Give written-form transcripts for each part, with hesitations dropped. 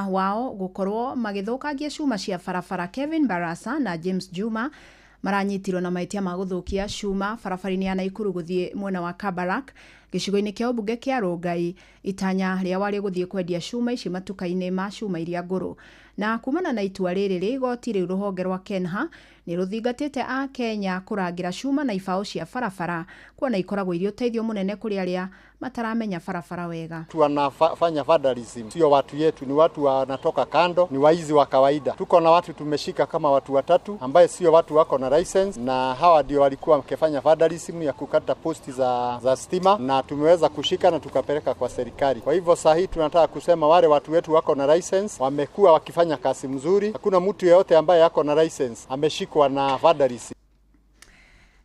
wao gukorwo magithukangia cuma cia barabara. Kevin Barasa na James Juma maranyitirwo na maitia ma guthukia cuma barabara-ini ya Naikuru guthie mwena wa Kabarak gicigo-ini kia ubunge kia Rongai. Itanya ria wari guthie kwendia cuma ici matuka-ini ma cuma iria nguru. Na kumana na itua riri igoti riu ruhonge rwa Kenha ni ruthingatite a Kenya kurangira cuma na ibao cia barabara kuona ikoragwo iri uteithio munene kuri aria mataramenya barabara wega. Tunafanya vandalism, sio watu yetu, ni watu wanatoka kando, ni waizi wa kawaida. Tuko na watu tumeshika kama watu watatu ambaye sio watu wako na license, na hawa ndio walikuwa wakifanya vandalism ya kukata posti za stima, na tumeweza kushika na tukapeleka kwa serikali. Kwa hivyo saa hii tunataka kusema wale watu wetu wako na license wamekuwa wakifanya kazi mzuri. Hakuna mtu yeyote ambaye yako na license ameshikwa na vandalism.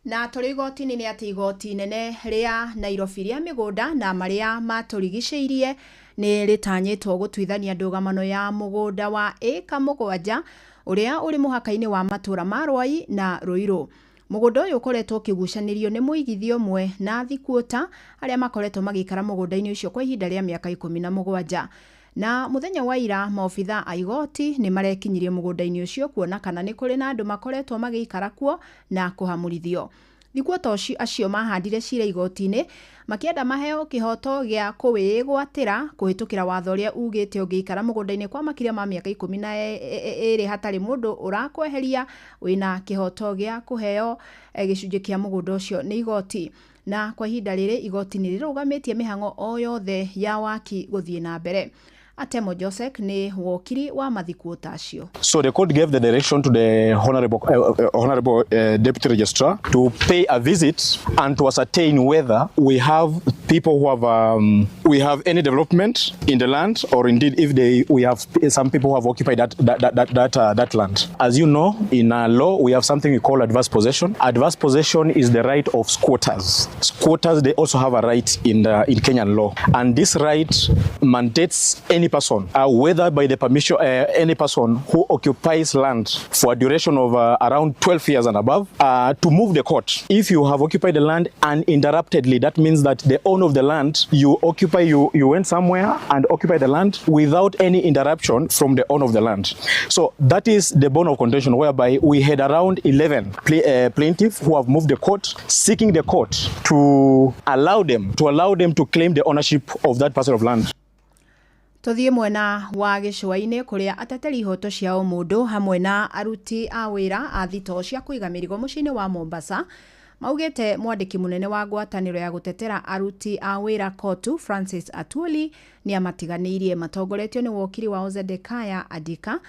Na turi igoti-ini ni ati igoti nene ria Nairobi ria migunda na maria maturigiceirie ni ritanyitwo gutwithania ndugamano ya mugunda wa eka mugwanja uria uri muhaka-ini wa matura ma Rwai na Ruiru. Mugunda uyu ukoretwo kigucanirio ni muigithio umwe na thikuota aria makoretwo magikara mugunda-ini ucio kwa ihinda ria miaka 17. Na muthenya wa ira maofitha a igoti ni marekinyirie mugunda-ini ucio kuona kana ni kuri na andu makoretwo magikara kuo na kuhamurithio. Thikuota acio mahandire cira igoti-ini makienda maheo kihoto gia kuwigwatira kuhitukira watho uria ugite ungikara mugunda-ini kwa makiria ma miaka 12 hatari mundu urakweheria wina kihoto gia kuheo gicunji kia mugunda ucio ni igoti. Na kwa ihinda riri igoti ni rirugamitie mihango o yothe ya waki guthie na mbere. Atemo Joseph ni wokiri wa mathikuota acio. So the court gave the direction to the honorable deputy registrar to pay a visit and to ascertain whether we have people who have any development in the land, or indeed if we have some people who have occupied that land. As you know, in our law we have something we call adverse possession. Adverse possession is the right of squatters. Squatters, they also have a right in Kenyan law, and this right mandates any person, whether by the permission, any person who occupies land for a duration of around 12 years and above, to move the court. If you have occupied the land uninterruptedly, that means that the owner of the land, you went somewhere and occupied the land without any interruption from the owner of the land. So that is the bone of contention, whereby we had around 11 plaintiffs who have moved the court, seeking the court to allow them to claim the ownership of that parcel of land. Tuthie mwena wa gicua-ini kuria ateteri ihoto cia mundu hamwe na aruti a wira a thito cia kuiga mirigo mucini wa Mombasa maugite mwandiki munene wa ngwataniro ya gutetera aruti a wira kotu Francis Atwoli ni amatiganirie matongoretio ni wokiri wa Ozedekaya Adika.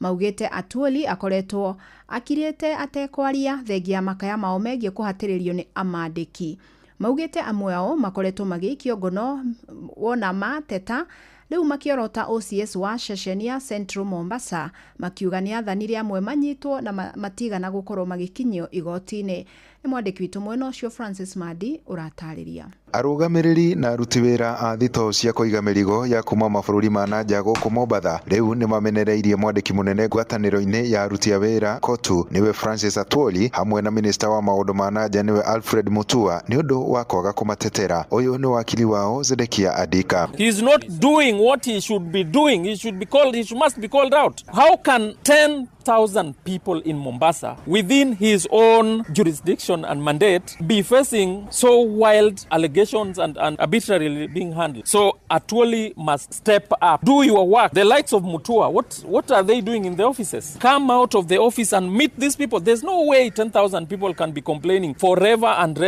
Maugite Atwoli akoretwo akirite atekwaria thengia makaya mao megie kuhatiririo ni amandiki. Maugite amwe ao makoretwo magikio ngono wona mateta riu makiorota OCS wa ceceni ya Central Mombasa makiuga ni athanire amwe manyitwo na matigana gukorwo magikinyio igoti-ini. Ni mwandiki witu mwena ucio Francis Madi uratariria. Arugamiriri na aruti wira a thito cia kuiga mirigo ya kuma mabururi ma nanja guku Mombasa riu ni mamenereirie mwandiki munene ngwataniro-ini ya aruti a wira kotu niwe Francis Atwoli hamwe na minister wa maundu ma nanja niwe Alfred Mutua ni undu wa kwaga kumatetera. Uyu ni wakili wao Zedekia Adika. He is not doing what he should be doing. He must be called out. How can 10,000 people in Mombasa within his own jurisdiction and mandate be facing so wild allegations and arbitrarily being handled? So Atwoli must step up. Do your work. The likes of Mutua, what are they doing in the offices? Come out of the office and meet these people. There's no way 10,000 people can be complaining forever and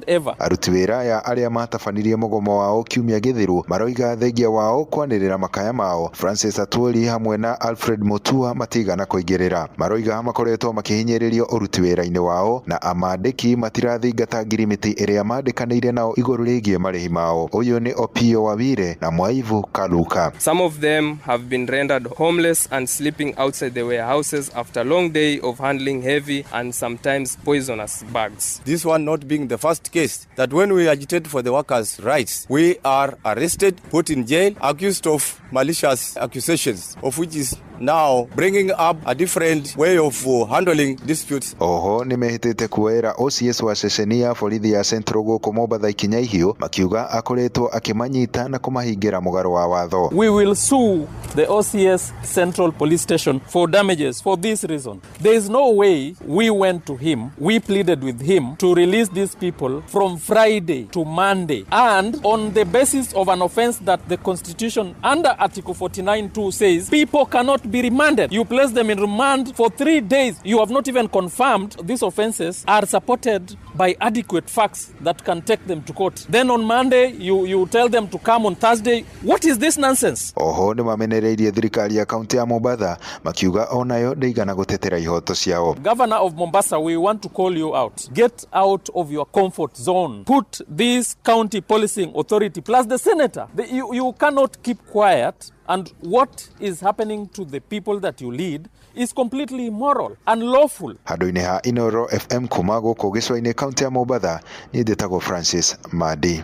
ever. Aruti wira ya aria matafanirie mugomo wao kiumia githiru maroiga thengia wao kwanirira makaya mao Francis Atwoli hamwe na Alfred Mutua matigana kuigirira. Maroiga makoretwo makihinyiririo uruti wira-ini wao na amandiki matirathingata ngirimiti iria mandikaniire nao iguru rigie marihi mao. Uyu ni Opio Wawire na Mwaivu Kaluka. Some of them have been rendered homeless and sleeping outside the warehouses after a long day of handling heavy and sometimes poisonous bags. This one not being the first case that when we agitate for the workers' rights, we are arrested, put in jail, accused of malicious accusations, of which is now bringing up a different way of handling disputes. Oho nimehitite kuwera OCS wa ceceni ya borithi ya Central guko Mombasa ikinya ihio makiuga akoretwo akimanyita na kumahingira mugaro wa watho. We will sue the OCS Central Police Station for damages for this reason. There is no way we went to him, we pleaded with him to release these people from Friday to Monday, and on the basis of an offense that the Constitution under Article 49(2) says people cannot be remanded. You place them in remand for 3 days. You have not even confirmed these offenses are supported by adequate facts that can take them to court. Then on Monday you tell them to come on Thursday. What is this nonsense? Oho ni mamenereirie thirikari ya kaunti ya Mombasa makiuga onayo ndeigana gutetera ihoto ciao. Governor of Mombasa, we want to call you out. Get out of your comfort zone. Put this county policing authority plus the senator. You cannot keep quiet, and what is happening to the people that you lead is completely immoral, unlawful. Handu-ini ha Inoro FM kumago kogiswa-ini kaunti ya Mombasa ni ndetagwo Francis Madi.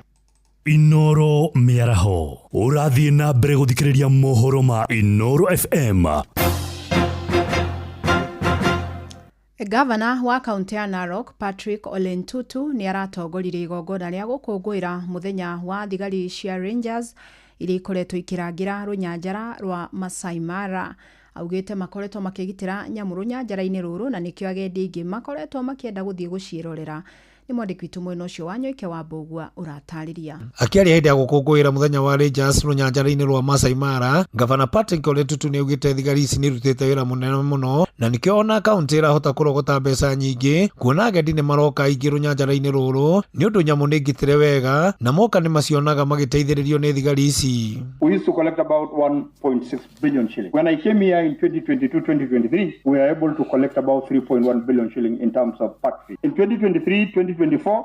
Inoro miaraho urathie na mbere guthikiriria mohoro ma Inoro FM. Gavana wa kaunti ya Narok Patrick Ole Ntutu ni aratongoririe igongona rĩa gũkũngũĩra muthenya wa thigari cia Rangers iria ikoretwo ikirangira runyanjara rwa Masai Mara. Augite makoretwo makigitira nyamu runyanjara-ini ruru na nikio agendi ingi makoretwo makienda guthie gucirorera. Ni mwandiki witu mwena ucio wa Nyoike wa Mbugua uratariria. Akiaria hĩndĩ ya gũkũngũĩra muthenya wa Rangers runyanjara-ini rwa Masai Mara, Gavana Patrick Ole Ntutu ni augite thigari ici ni rutite wĩra munene muno na nikio ona kaunti irahota kurogota mbeca nyingi kuona agendi ni maroka ingi runyanjara-ini ruru ni undu nyamu ni ngitire wega na moka ni macionaga magiteithĩrĩrio ni thigari ici. We used to collect about 1.6 billion shilling. When I came here in 2022-2023, we were able to collect about 3.1 billion shilling in terms of park fee. In 2023-2024,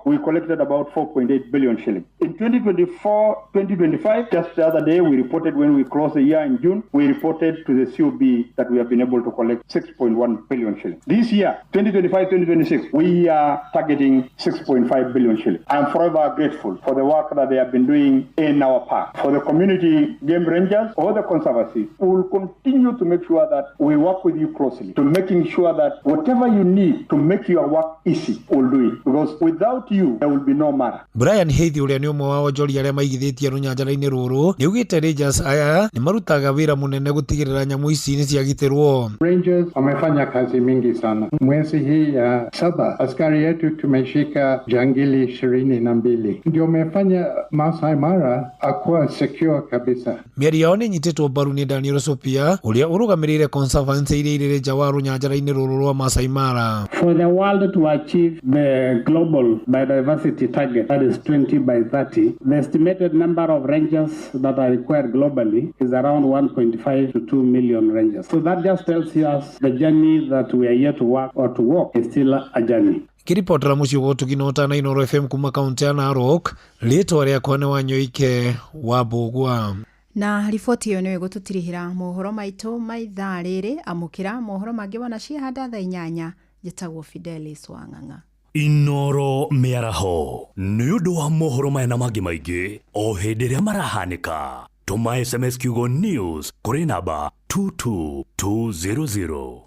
we collected about 4.8 billion shilling. In 2024-2025, just the other day, we reported when we closed the year in June, we reported to the COB that we have been able to collect 6.1 billion shilling. This year, 2025-2026, we are targeting 6.5 billion shilling. I am forever grateful for the work that they have been doing in our park. For the community game rangers or the conservancy, we will continue to make sure that we work with you closely to making sure that whatever you need to make your work easy, we'll do it. Because without you, there will be no matter. Brian Heithi uria ni umwe wa onjori aria maigithitie runyanjara-ini ruru ni ugite Rangers aya ni marutaga wira munene gutigirira nyamu ici ni ciagitirwo. Rangers wamefanya kazi mingi sana. Mwezi hii ya 7 askari yetu tumeshika jangili 22 ndio umefanya Masai Mara akuwa secure kabisa. Mieri yao ni nyititwo mbaru ni Daniel Sopia uria urugamirire conservancy iria irire nja wa runyanjara-ini ruru rwa Masai Mara. For the world to achieve the global biodiversity target, that is 20 by 30, the estimated number of rangers that are required globally is around 1.5 to 2 million rangers. So that just tells us the journey that we are here to work or to walk is still a journey. Kiripotera mucio gotuginota na Inoro FM kuma kaunti ya Narok, rĩtwa rĩakwa nĩ wa Nyoike wa Mbugua. Na riboti iyo niwe gututirihira mohoro maitu maithaa rĩrĩ amukira mohoro mangĩ wana ciahanda thaa 8 njĩtagwo Fidelis Wang'ang'a. Inoro miaraho nĩ ũndũ wa mohoro maya na mangĩ maingĩ o hĩndĩ ĩrĩa marahanĩka. Tuma SMS kiugo news kũrĩ namba 22200.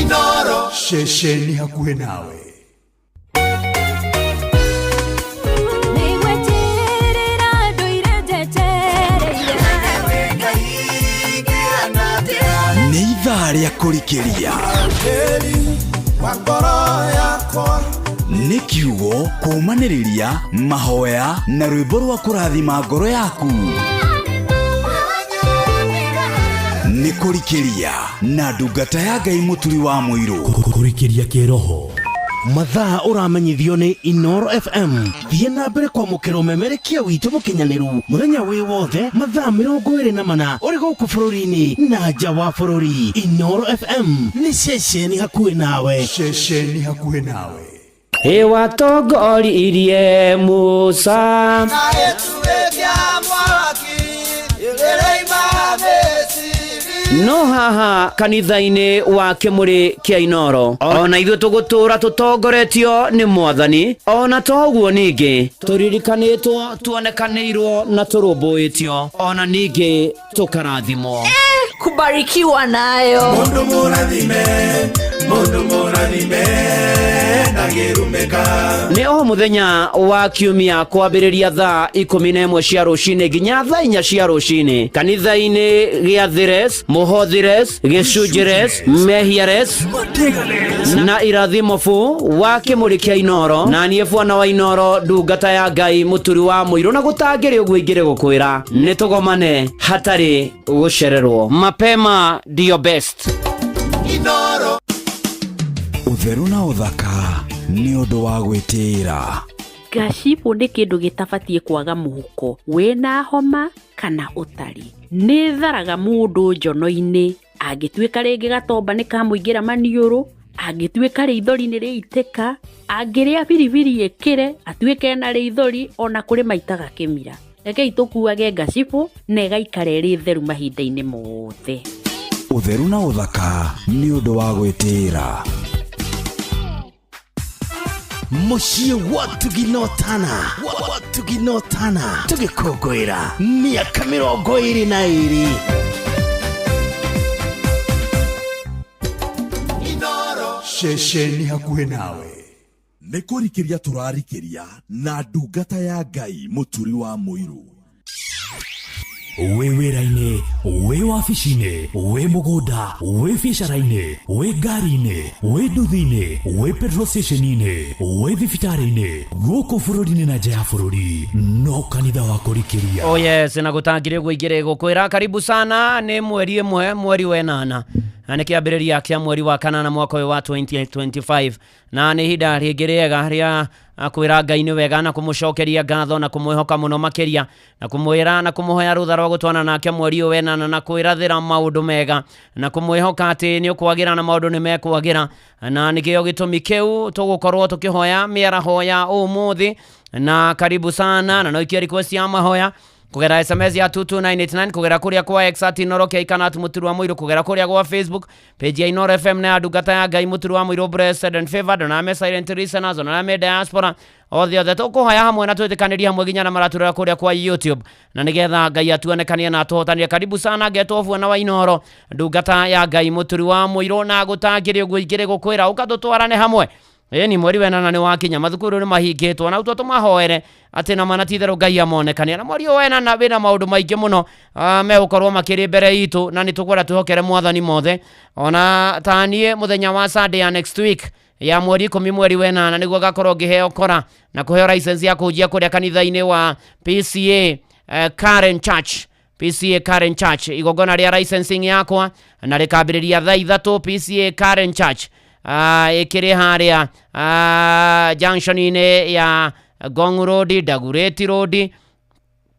Inoro shesheni hakuhe nawe. Neitharia kurikiria nĩ kiugo kumanĩrĩria mahoya na rwĩmbo rwa kũrathima ngoro yaku. Nĩ kurikiria na ndungata ya Ngai mũturi wa mũirũ. Kurikiria kĩroho mathaa uramenyithio ni Inoro FM. Thiĩ na mbere kwamũkĩra ũmemerekia witũ mũkinyanĩru mũthenya wĩ wothe mathaa 24 ũrĩ gũkũ bũrũri-inĩ na nja wa bũrũri. Inoro FM nĩ ceceni hakuhĩ nawe. Ceceni hakuhĩ nawe. Watongoririe Musa na etuwekya mwaki igereima mesiri no haha kanitha-inĩ wa Kĩmũrĩ kĩa Inoro ona ithuĩ tũgũtũra tũtongoretio nĩ Mwathani, ona toguo ningĩ tũririkanĩtwo, tuonekanĩirwo na tũrũmbũĩtio, ona ningĩ tũkarathimwo. Kubarikiwa nayo Mundu mũrathime ndagĩrumĩka. Nĩ o mũthenya wa kiumia kwambĩrĩria thaa 11 cia rũcinĩ nginya thaa 4 cia rũcinĩ kanitha-inĩ gĩa Thires, Mũhothires, Gĩcunjĩres, Mehiares na Irathimofu wa Kĩmũrĩ kĩa Inoro, na niĩ Bwana wa Inoro, ndungata ya Ngai mũturi wa mũirũ, na gũtangĩrĩ ũguo ingĩrĩ gũkwĩra nĩ tũgomane hatarĩ gũcererwo. Mapema ndio best. Inoro utheru na uthaka ni undu wa gwĩtĩĩra. Gashipu nĩ kĩndũ gĩtabatie kwaga mũhuko wĩna homa kana ũtari. Nĩ tharaga mũndũ njono-inĩ, angĩtuĩka rĩngĩ gatomba nĩ kamũingĩra maniũrũ, angĩtuĩka rĩithori nĩ rĩitĩka, angĩrĩa biribiri ĩkĩre atuĩke na rĩithori, ona kũrĩ maitaga kĩmira. Rekei tũkuage Gashipu na ĩgaikare ĩrĩ theru mahinda-inĩ mothe. Utheru na uthaka ni undu wa gwĩtĩĩra. Muciĩ wa Tuginotana tũgĩkũngũĩra mĩaka 22. Ceceni hakuhĩ nawe nĩ kũrikĩria tũrarikĩria na ndungata ya Ngai mũturi wa mũirũ. Wĩ wĩra-inĩ, wĩ wabici-inĩ, wĩ mũgũnda, wĩ biacara-inĩ, wĩ ngari-inĩ, wĩ nduthi-inĩ, wĩ petrol station-inĩ, wĩ thibitarĩ-inĩ, gũkũ bũrũri-inĩ na nja ya bũrũri, no kanitha wa kũrikĩria. Oh yes, na gũtangĩrĩ ũguo ingĩrĩ gũkwĩra karibu sana. Nĩ mweri ĩmwe, mweri wa 8, na nĩ kĩambĩrĩria kĩa mweri wa 8 mwaka ũyũ wa 2025, na nĩ ihinda rĩngĩ rĩega rĩa kwĩra Ngai nĩ wega na kũmũcokeria ngatho na kũmwĩhoka mũno makĩria na kũmwĩra na kũmũhoya rũtha rwa gũtwana nake mweri ũyũ wa 8 na kwĩrathĩra maũndũ mega na kũmwĩhoka atĩ nĩ ũkwagĩra na maũndũ nĩ mekwagĩra, na nĩkĩo gĩtũmi kĩu tũgũkorwo tũkĩhoya mĩaraho ya ũmũthĩ. Na karibu sana, na no ikia request ya mahoya kugera SMS ya 22989, kugera kuria kwa X at Inoro Kaikana Muturu wa Muiru, kugera kuria kwa Facebook page ya Inoro FM na ndungata ya Ngai Muturu wa Muiru, blessed and favored, na me silent listeners, na me diaspora othe tukuhoya hamwe na twitikanĩria hamwe nginya na maraturera kuria kwa YouTube, na nigetha Ngai atuonekanie na atuhotanie. Karibu sana Getwo Bwana wa Inoro, ndungata ya Ngai Muturu wa Muiru, na gũtangĩrĩ ũguo ingĩrĩ gũkwĩra ũkatũtwarane hamwe. Ni mweri wa 8 nĩ wakinya, mathukuru nĩ mahingĩtwo, na utwo tũmahoere atĩ na manatitherũ Ngai amonekania. Na mweri wa 8 wĩna maũndũ maingĩ mũno megũkorwo makĩrĩ mbere itũ, na nĩ tũkwenda twĩhokere Mwathani mothe. Ona taniĩ mũthenya wa Sunday ya next week ya mweri 10 mweri wa 8 nĩguo gakorwo ngĩheo kora na kũheo license ya kũnjia kũrĩa kanitha-inĩ wa PCA Karen Church. PCA Karen Church igongona rĩa licensing yakwa na rĩkambĩrĩria thaa 3 PCA Karen Church ikiri haria junction-inĩ ya Gong Road, Dagoretti Road,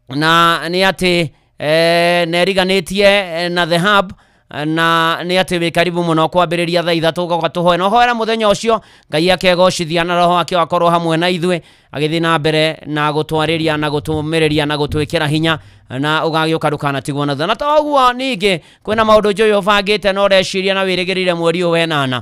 na nĩ atĩ neriganĩtie na The Hub, na nĩ atĩ wĩ karibu mũno kwambĩrĩria thaa 3 goka tũhoe no hoera mũthenya ũcio Ngai akegocithia na roho wake akorwo hamwe na ithuĩ agĩthiĩ na mbere na gũtwarĩria na gũtũmĩrĩria na gũtwĩkĩra hinya na ũgagĩũka ndũkanatigwo na thutha. Na toguo ningĩ kwĩna maũndũ njũĩ ũbangĩte na ũreciria na wĩrĩgĩrĩire mweri ũyũ wa 8,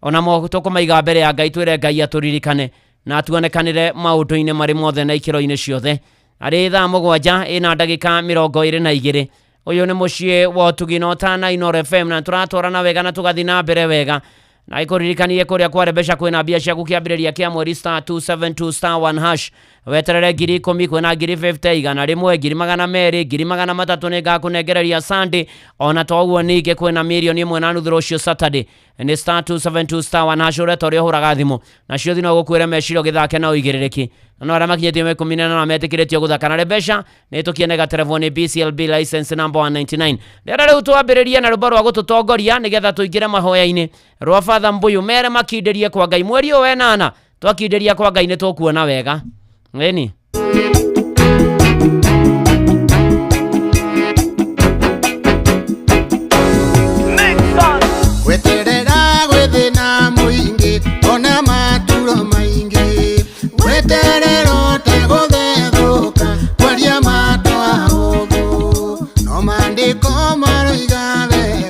ona mo tũkũmaiga mbere ya Ngai, twĩre Ngai atũririkane na atuonekanĩre maũndũ-inĩ marĩ mothe na ikĩro-inĩ ciothe. Arĩ thaa 7 ĩna ndagĩka 22. Ũyũ nĩ mũciĩ wa Tuginotana Inoro FM, na tũratwarana wega na tũgathi na mbere wega. Na ikũririkanie kũrĩa kwa Rebesha kwĩna mbia cia gũkĩambĩrĩria kĩa mweri *272*1# weterere 10,000 kwĩna 50,000 igana rĩmwe 200,000 300,000 nĩ ngakũnengereria Sunday. Ona toguo ningĩ kwĩna mirioni 1.5 rũciũ Saturday nĩ *272*1# ũretorĩa ũhũraga thimũ nacio thina gũkwĩra mecirio gĩthake na ũigĩrĩrĩki. Na arĩa makinyĩtie 18 na metĩkĩrĩtio gũthaka na Rebesha nĩ tũkienega telefoni BCLB license number 199. Rĩrĩa rĩu twambĩrĩrie na rũmbo rwa gũtũtongoria nĩgetha tũingĩre mahoya-inĩ rwa Father Mbuyu mere makindĩrie kwa Ngai mweri ũyũ wa 8. Twakindĩria kwa Ngai nĩ tũkuona wega. Eni weterera gwĩthĩna mũingĩ ona maturo maingĩ weterero tegũthethũka kwaria matwa ũthũ no mandĩko maroiga wega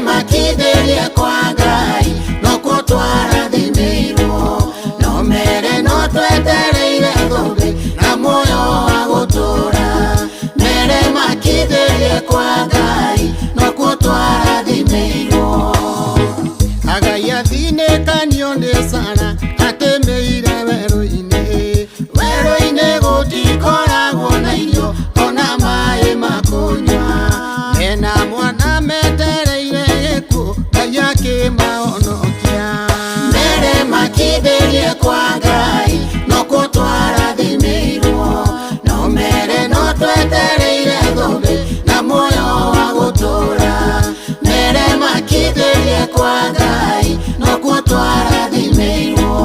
makithĩrie kwa Ngai no kũtwarathimirwo no mere no twetereire thũmbĩ na muoyo wa gũtũũra mere makithĩrie kwa Ngai no kũtwarathimirwo Agai athinĩkanio nĩ Sara atĩmĩire werũ-inĩ gũtikoragwo na irio ona maĩ ma kũnyua mena mwana metereire gĩkuũ Ngai akĩmahonokia mere makithĩrie kwa Ngai no kũtwarathimirwo no mere no twetereire thũmbĩ na muoyo wa gũtũũra mere makithĩrie kwa Ngai no kũtwarathimirwo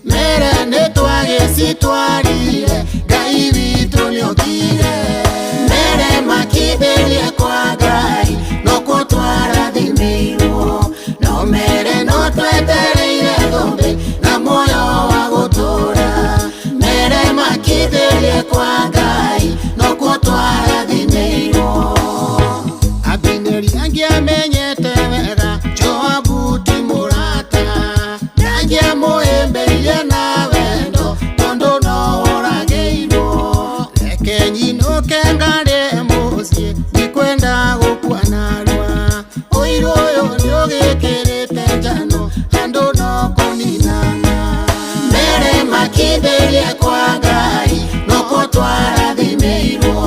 mere nĩtwagĩcitwarire Ngai witũ nĩokire mere makithĩrie kwa Ngai no kũtwarathimirwo no mere no twetereire thũmbĩ na muoyo wa gũtũũra mere makithĩrie kwa Ngai no kũtwarathimirwo Abineri angĩamenyete wega Joabu ti mũrata angĩamũhĩmbĩirie na wendo tondũ no oragĩirwo reke nyinũke ngarĩe mũciĩ ndikwenda gũkua narua ũiru ũyũ nĩũgĩkĩrĩte njano andũ no kũninana mere makithĩrie kwa Ngai no kũtwarathimirwo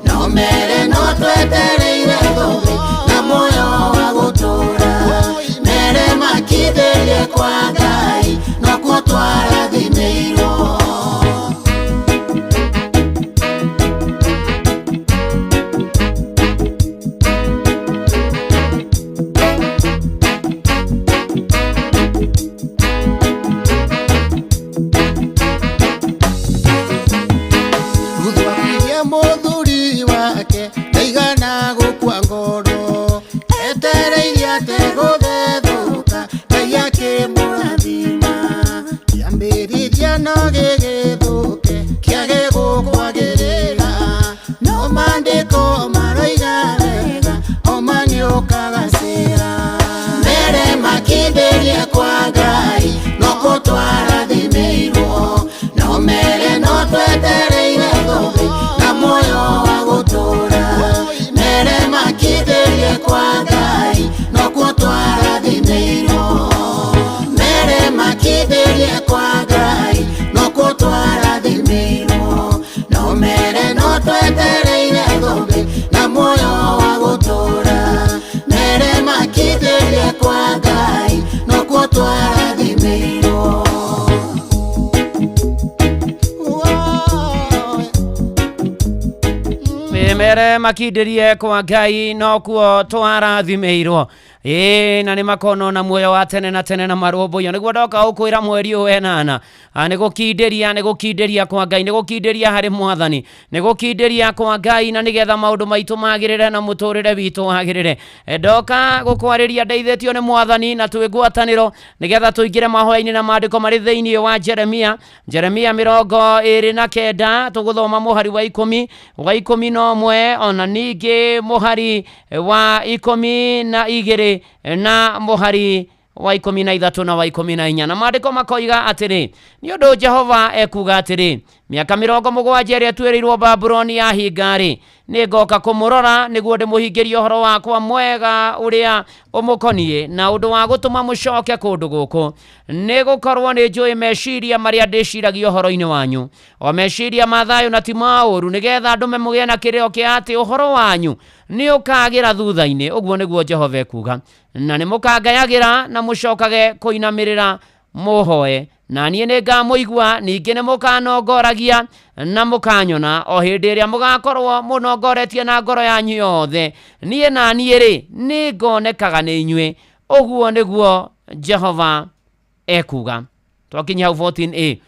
no mere no twetereire thũmbĩ na muoyo wa gũtũũra mere makithĩrie kwa Ngai no kũtwarathimirwo Gũthwakirie mũthuri wake ndaigana gũkua ngoro etereirie atĩ gũthethũka Ngai akĩmũrathima kĩambĩrĩria no gĩgĩthũke kĩage gũkwagĩrĩra no maandĩko maroiga wega oma nĩũkagacĩra mere makithĩrie kwa Ngai no kũtwarathimirwo no mere no twetereire thũmbĩ na muoyo wa gũtũũra mere makithĩrie kwa Ngai no kũtwarathimirwo mere makithĩrie kwa Ngai no kũtwarathimirwo no mere no twetereire thũmbĩ na muoyo wa gũtũũra mere makithĩrie kwa Ngai no kũtwarathimirwo mere makindĩrie kwa Ngai no kuo twarathimirwo na nĩ makono na muoyo wa tene na tene na marũmbũiyo nĩguo ndoka ũkwĩra mweri ũyũ wenana nĩ gũkindĩria kwa Ngai nĩ gũkindĩria harĩ Mwathani nĩ gũkindĩria kwa Ngai na nĩgetha maũndũ maitũ magĩrĩre na mũtũrĩre witũ wagĩrĩre ndoka gũkwarĩria ndeithĩtio nĩ Mwathani na twĩ ngwatanĩro nĩgetha tũingĩre mahoya-inĩ na maandĩko marĩ thĩinĩ wa Jeremia 29 tũgũthoma mũhari wa 11 ona ningĩ mũhari wa 12 na mũhari wa 13 na wa 14 na maandĩko makoiga atĩrĩ nĩ ũndũ Jehova ekuga atĩrĩ miaka 70 ĩrĩa twĩrĩirwo Babuloni ya hinga-rĩ nĩ ngoka kũmũrora nĩguo ndĩmũhingĩrie ũhoro wakwa mwega ũrĩa ũmũkoniĩ na ũndũ wa gũtũma mũcoke kũndũ gũkũ nĩ gũkorwo nĩ njũĩ meciria marĩa ndĩciragia ũhoro-inĩ wanyu o meciria ma thayũ na ti ma ũũru nĩgetha ndũme mũgĩe na kĩrĩo kĩa atĩ ũhoro wanyu nĩ ũkagĩra thutha-inĩ ũguo nĩguo Jehova ekuga na nĩ mũkangayagĩra na mũcokage kũinamĩrĩra muhoe na niĩ nĩngamũigua ningĩ nĩ mũkanongoragia na mũkanyona o hĩndĩ ĩrĩa mũgakorwo mũnongoretie na ngoro yanyu yothe niĩ na niĩ rĩ nĩngonekaga nĩ inyuĩ ũguo nĩguo Jehova ekuga. Twakinya hau 14a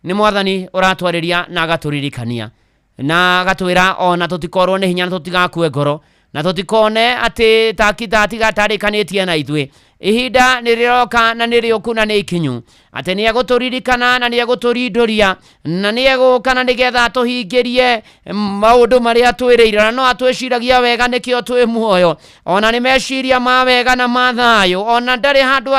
nĩ Mwathani ũratwarĩria na agatũririkania na agatwĩra ona tũtikorwo nĩ hinya na tũtigakue ngoro na tũtikone atĩ tatarĩkanĩtie na ithuĩ. Ihinda nĩrĩroka na nĩrĩũku na nĩ ikinyu atĩ nĩegũtũririkana na nĩegũtũrindoria na nĩegũka na nĩgetha tũhingĩrie maũndũ marĩa twĩrĩire na no atwĩciragia wega nĩkĩo twĩ muoyo ona nĩ meciria ma wega na ma thayũ ona ndarĩ handũ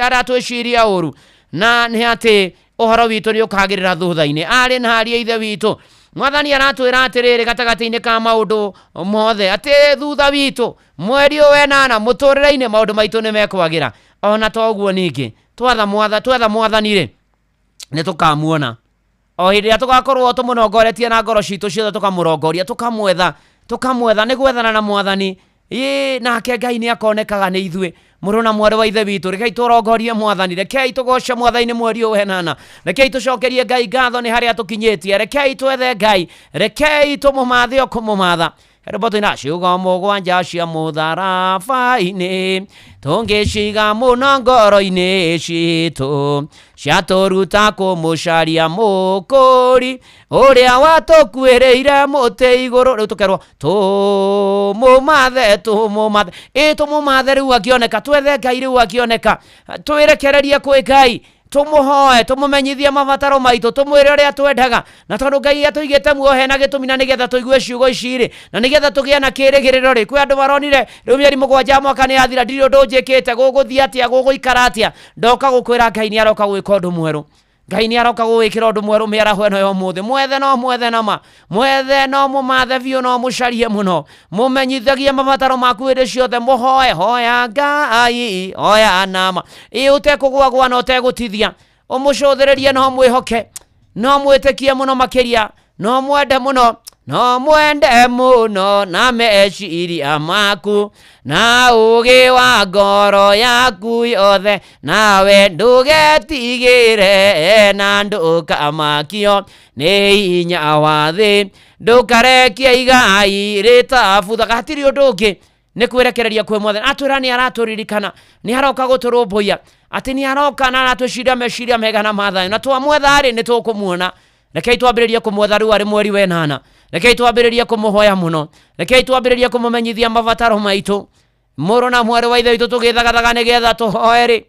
aratwĩciria ũru na nĩ atĩ ũhoro witũ nĩ ũkagĩrĩra thutha-inĩ arĩ na haria ithe witũ. Mwathani aratwĩra atĩrĩrĩ gatagatĩ-inĩ ka maũndũ mothe atĩ thutha witũ mweri wenana mũtũrĩre-inĩ maũndũ maitũ nĩ mekwagĩra ona toguo ningĩ twetha Mwathani rĩ nĩ tũkamuona o hĩndĩ ĩrĩa tũgakorwo tũmũnongoretie na ngoro citũ ciothe tũkamũrongoria tũkamwetha nĩ gwethana na Mwathani nake Ngai nĩ akonekaga nĩ ithuĩ. Mũrũ na mwarĩ wa ithe witũ rekei tũrongorie Mwathani, rekei tũgoce Mwathani mweri wenana, rekei tũcokerie Ngai ngatho nĩ harĩa tũkinyĩtie, rekei twethe Ngai, rekei tũmũmathe o kũmũmatha. Heroboto ina ciugo mũgwanja cia mũtharaba-inĩ tũngĩciga mũno ngoro-inĩ citũ ciatũruta kũmũcaria mũkũri ũrĩa watũkuĩrĩire mũtĩ igũrũ. Rĩu tũkerwo tũmũmathe rĩu akĩoneka, twethe Ngai rĩu akĩoneka, twĩrekererie kwĩ Ngai, tumuhoe tumumenyithie mabataro maitũ, tumwĩre ũrĩa twendaga na tondũ Ngai atũigĩte muohe na gĩtũmi na nĩgetha tũigue ciugo ici rĩ na nĩgetha tũgĩe na kĩrĩgĩrĩro rĩ. Kwĩ andũ maronire rĩu mĩeri 7 mwaka nĩ yathira ndirĩ ũndũ njĩkĩte, gũgũthiĩ atĩa, gũgũikara atĩa. Ndoka gũkwĩra Ngai nĩ aroka gwĩka ũndũ mwerũ, Ngai nĩ aroka gũgwĩkĩra ũndũ mwerũ mĩaraho ĩno ya ũmũthĩ. Mwethe no mwethe nama, mwethe no mũmathe biũ, no mũcarie mũno, mũmenyithagie mabataro maku hĩndĩ ciothe, mũhoe hoya Ngai, hoya nama ũtekũgwagwa na ũtegũtithia, ũmũcũthĩrĩrie no mwĩhoke, no mwĩtĩkie mũno makĩria, no mwende mũno, no mwende mũno na meciria maku na ũgĩ wa ngoro yaku yothe, nawe ndũgetigĩre na ndũkamakio nĩ hinya wa thĩ, ndũkarekie igai rĩtabuthaga. Hatirĩ ũndũ ũngĩ nĩ kwĩrekereria kwĩ Mwathani. Atwĩra nĩ aratũririkana, nĩ aroka gũtũrũmbũiya atĩ nĩ aroka na aratwĩciria meciria mega na mathayo, na twamwetha rĩ nĩ tũkũmuona. Rekei twambĩrĩrie kũmwetha rĩu arĩ mweri wenana, rekei twambĩrĩrie kũmũhoya mũno, rekei twambĩrĩrie kũmũmenyithia mabataro maitũ. Mũrũ na mwarĩ wa ithe witũ tũgĩthagathaga nĩgetha tũhoe rĩ,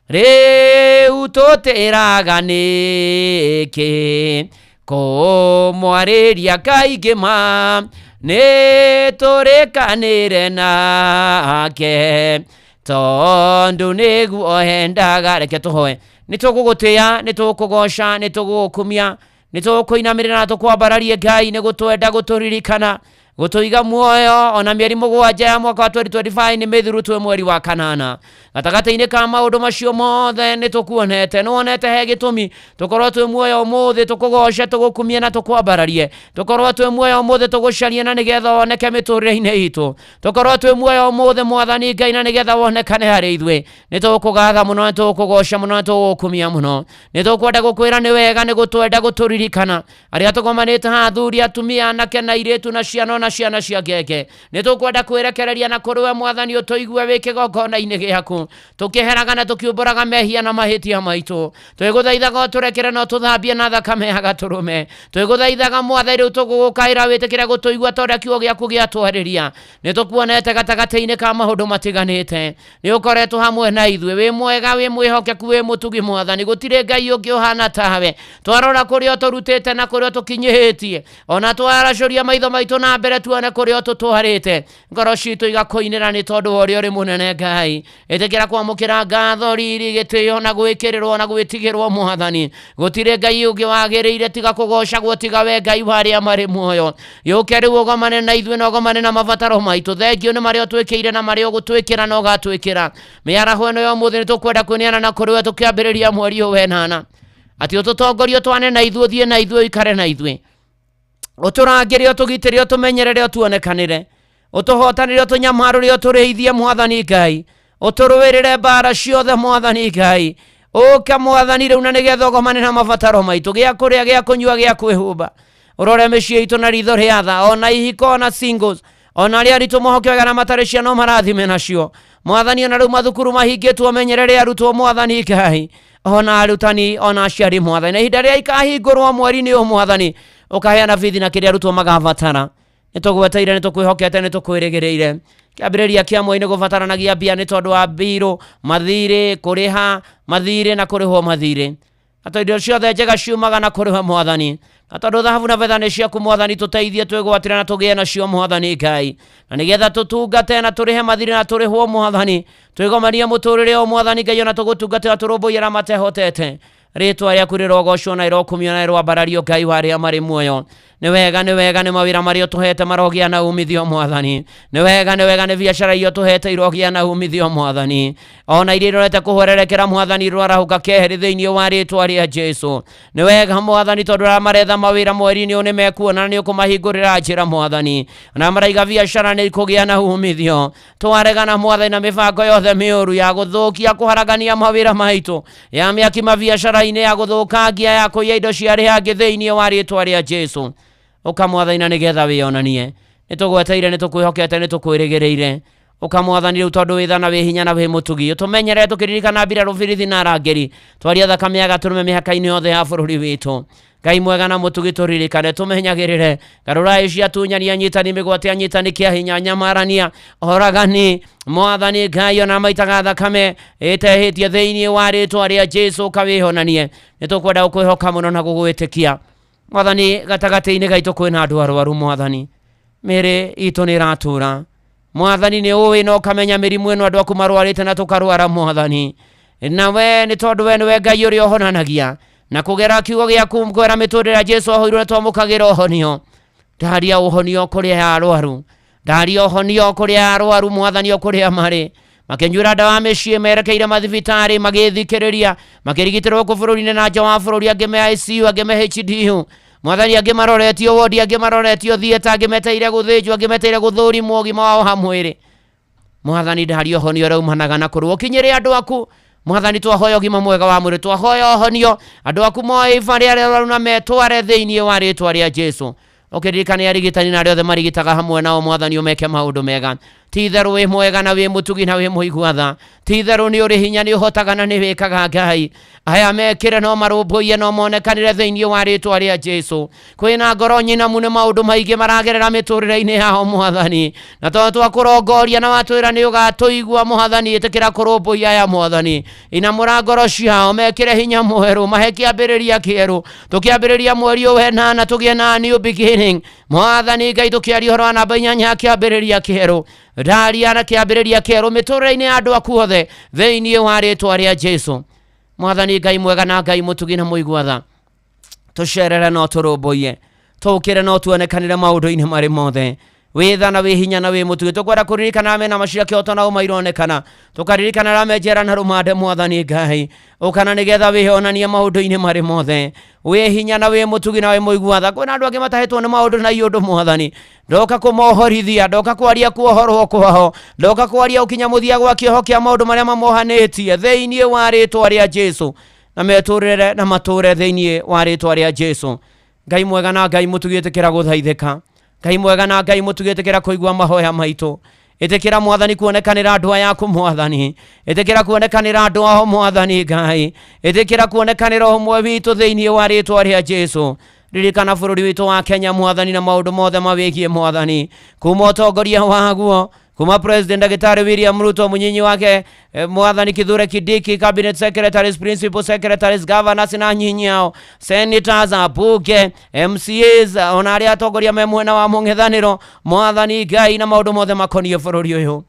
rĩu tũtĩraga nĩkĩ kũmwarĩria kaingĩ ma, nĩ tũrĩkanĩre nake tondũ nĩguo endaga. Reke tũhoe. Nĩ tũgũgũtĩĩa, nĩ tũkũgoca, nĩ tũgũkumia, nĩ tũkwĩinamĩrĩra na tũkwambararie Ngai, nĩ gũtwenda, gũtũririkana, gũtũiga muoyo ona mĩeri 7 ya mwaka wa 2025 nĩ mĩthiru twĩ mweri wa kanana. Gatagatĩ-inĩ ka maũndũ macio mothe nĩ tũkuonete, nĩ wonete he gĩtũmi tũkorwo twĩ muoyo ũmũthĩ, tũkũgoce, tũgũkumie na tũkwambararie, tũkorwo twĩ muoyo ũmũthĩ, tũgũcarie na nĩgetha woneke mĩtũrĩre-inĩ itũ, tũkorwo twĩ muoyo ũmũthĩ Mwathani Ngai na nĩgetha wonekane harĩ ithuĩ. Nĩ tũkũgatha mũno, nĩ tũkũgoca mũno, nĩ tũgũkumia mũno, nĩ tũkwenda gũkwĩra nĩ wega, nĩ gũtwenda, gũtũririkana arĩa tũgomanĩte haha, athuri, atumia, anake na airĩtu na ciana na ciana cia ngenge. Nĩ tũkwenda kwĩrekereria na kũrĩ we Mwathani, ũtũigue wĩ kĩgongona-inĩ gĩaku, tũkĩheraga na tũkiũmbũraga mehia na mahĩtia maitũ. Twĩgũthaithaga ũtũrekere na ũtũthambie na thakame ya Gatũrũme. Twĩgũthaithaga Mwathani rĩu tũgũgũkaĩra wĩtĩkĩre gũtũigua tondũ kiugo gĩaku gĩatwarĩria. Nĩ tũkuonete gatagatĩ-inĩ ka maũndũ matiganĩte, nĩ ũkoretwo hamwe na ithuĩ, wĩ mwega, wĩ mwĩhokeku, wĩ mũtugi Mwathani, gũtirĩ Ngai ũngĩ ũhana tawe. Twarora kũrĩa ũtũrutĩte na kũrĩa ũtũkinyĩtie, ona twaracũria maitho maitũ na mbere tuone kũrĩa ũtũtwarĩte, ngoro citũ igakũinĩra nĩ tondũ wa ũrĩa ũrĩ mũnene Ngai. Ĩtĩkĩra kwamũkĩra ngatho, riri, gĩtĩo na gwĩkĩrĩrwo na gwĩtigĩrwo Mwathani. Gũtirĩ Ngai ũngĩ wagĩrĩire tiga kũgocagwo tiga we Ngai wa arĩa marĩ muoyo. Yũke rĩu ũgomane na ithuĩ na ũgomane na mabataro maitũ. Thengio nĩ marĩa ũtwĩkĩire na marĩa ũgũtwĩkĩra na ũgatwĩkĩra. Mĩaraho ĩno ya ũmũthĩ nĩ tũkwenda kwĩneana na kũrĩ we tũkĩambĩrĩria mweri ũyũ wenana, atĩ ũtũtongorie, ũtwane na ithuĩ, ũthiĩ na ithuĩ, ũikare na ithuĩ, ũtũrangĩre, ũtũgitĩre, ũtũmenyerere, ũtuonekanĩre, ũtũhotanĩre, ũtũnyamarũre, ũtũrĩithie Mwathani Ngai, ũtũrũĩrĩre mbara ciothe Mwathani Ngai, Oka mwathani riu na nigetha gomane na mabataro maitu gya kuria gya kunyua gya kwihumba urore mecii itu na ritho riatha ona ihiko na singles ona ria ritu mohokega na matare ciano marathime nacio mwathani ona riu mathukuru mahingitwo amenyerere arutwo mwathani Ngai ona arutani ona aciari mwathani na ihinda ria ikahingurwo mweri-ini uyu mwathani ukaheana bithi na kiria arutwo magabatara nitugweteire nitukwihokete nitukwirigireire kiambiriria kia mweri gubataranagia mbia ni tondu wa mbiro mathire kuriha mathire na kurihwo mathire atoidio ciothe njega ciumaga na kuriha mwathani atondu thahabu na betha ni ciaku mwathani tuteithie twigwatira na tugie nacio mwathani Ngai na nigetha tutungate na turihe mathire na turihwo mwathani twigomania muturire o mwathani Ngai ona tugutungatira turumbuira matehotete ritwa rĩaku rĩrogocwo na irokumio na rwambarario Ngai wa arĩa marĩ muoyo nĩ wega nĩ mawĩra marĩa tũhete marogĩa na umithio mwathani nĩ wega nĩ biacara iria tũhete irogĩa na umithio mwathani ona iria irorete kũhwererekera mwathani rwarahuka keheri thĩinĩ wa rĩtwa rĩa Jesu nĩ wega mwathani tondũ aramaretha mawĩra mweri-inĩ ũyũ nĩ mekuona nĩ ũkũmahingũrĩra njĩra mwathani na maraiga biacara nĩ ikũgĩa na umithio twaregana mwathani na mĩbango yothe mĩũru ya gũthũkia kũharagania mawĩra maitũ ya mĩaki mabiacara-inĩ ya gũthũkangia ya kũiya indo cia arĩa angĩ thĩinĩ wa rĩtwa rĩa Jesu ukamwathani na nigetha wĩonanie nĩtũgweteire nĩtũkwĩhokete nĩtũkwĩrĩgĩrĩire ukamwathani rĩu tondũ wĩ tha na wĩ hinya na wĩ mũtugi tũmenyerere tũkĩririkana mbirarũ birithi na arangĩri twaria thakame ya gatũrũme mĩhaka-inĩ yothe ya bũrũri witũ Ngai mwega na mũtugi tũririkane tũmenyagĩrĩre garũra cia tunyania nyitani mĩgwate anyitani kĩa hinya nyamarania oragani mwathani Ngai ona maitaga thakame ĩtehĩtie thĩinĩ wa rĩtwa rĩa Jesu kawĩhonanie nĩtũkwenda gũkwĩhoka mũno na gũgwĩtĩkia mwathani gatagatĩ-inĩ gaitũ kwĩna andũ arwaru mwathani mĩrĩ itũ nĩ ĩratũra mwathani nĩ ũĩ na ũkamenya mĩrimũ ĩno andũ aku marwarĩte na tũkarwara mwathani na we nĩ tondũ we nĩwe Ngai ũrĩa ũhonanagia na kũgera kiugo gĩaku kwera mĩtũrĩre ya Jesu ahoirwo nĩ twamũkagĩra ũhonio ndaria ũhonio kũrĩa arwaru ndaria ũhonio kũrĩa arwaru mwathani kũrĩa marĩ makĩnyuĩra ndawa mĩciĩ merekeire mathibitarĩ magĩthikĩrĩria makĩrigitĩrwo gũkũ bũrũri-inĩ na nja wa bũrũri angĩ me ICU angĩ me HDU mwathani angĩ maroretio wodi angĩ maroretio theater angĩ meteire gũthĩnjwo angĩ meteire gũthũrimwo ũgima wao ha mwĩrĩ mwathani ndaria ũhonio ũraumanaga na kũrwo kinyĩre andũ aku mwathani twahoya ũgima mwega wa mwĩrĩ twahoya ũhonio andũ aku moe iba rĩa arwaru na metware thĩinĩ wa rĩtwa rĩa Jesu ũkĩririkane arigitani na arĩa othe marigitaga hamwe nao mwathani ũmeke maũndũ mega ti-itherũ wĩ mwega na wĩ mũtugi na wĩ mũigua tha ti-itherũ nĩ ũrĩ hinya nĩ ũhotaga na nĩ wĩkaga Ngai aya mekĩre no marũmbũiye no monekanĩre thĩinĩ wa rĩtwa rĩa Jesu kwĩna ngoro nyinamu nĩ maũndũ maingĩ maragerera mĩtũrĩre-inĩ yao mwathani na tondũ twakũrongoria na watwĩra nĩ ũgatũigua mwathani ĩtĩkĩra kũrũmbũiya aya mwathani inamũra ngoro ciao mekĩre hinya mwerũ mahe kĩambĩrĩria kĩerũ tũkĩambĩrĩria mweri ũyũ wenana tũgĩe na new beginning mwathani Ngai tũkĩaria ũhoro wa namba 8 ya kĩambĩrĩria kĩerũ ndaria na kĩambĩrĩria kĩerũ mĩtũrĩre-inĩ ya andũ aku othe thĩinĩ wa rĩtwa rĩa Jesu mwathani Ngai mwega na Ngai mũtugi na mũigua tha tũcerere no tũrũmbũiye tũkĩre no tuonekanĩre maũndũ-inĩ marĩ mothe wĩ tha na wĩ hinya na wĩ mũtugi tũkwenda kũririkana mena macira kĩhoto na ũmaironekana tũkaririkana ramenjera na rũmande mwathani Ngai ũkana nĩgetha wĩhonanie maũndũ-inĩ marĩ mothe wĩ hinya na wĩ mũtugi na wĩ mũigua tha kwĩna andũ angĩ matahĩtwo nĩ maũndũ na iũndũ mwathani ndoka kũmohorithia ndoka kwaria kuohorwo kwao ndoka kwaria ũkinyamuthia gwa kĩoho kĩa maũndũ marĩa mamohanĩtie thĩinĩ wa rĩtwa rĩa Jesu na metũrĩre na matũre thĩinĩ wa rĩtwa rĩa Jesu Ngai mwega na Ngai mũtugi ĩtĩkĩra gũthaithĩka Ngai mwega na Ngai mũtugi ĩtĩkĩra kũigua mahoya maitũ ĩtĩkĩra mwathani kuonekanĩra andũ aya aku mwathani ĩtĩkĩra kuonekanĩra andũ ao mwathani Ngai ĩtĩkĩra kuonekanĩra ũmwe witũ thĩinĩ wa rĩtwa rĩa Jesu ririkana bũrũri witũ wa Kenya mwathani na maũndũ mothe mawĩgie mwathani kuma ũtongoria waguo kuma president Daktari William Ruto mũnyinyi wake mwathani Kithure Kindiki cabinet secretaries principal secretaries governors na nyinyi yao senators abuge MCAs ona arĩa atongoria me mwena wa mũng'ethanĩro mwathani Ngai na maũndũ mothe makoniĩ bũrũri ũyũ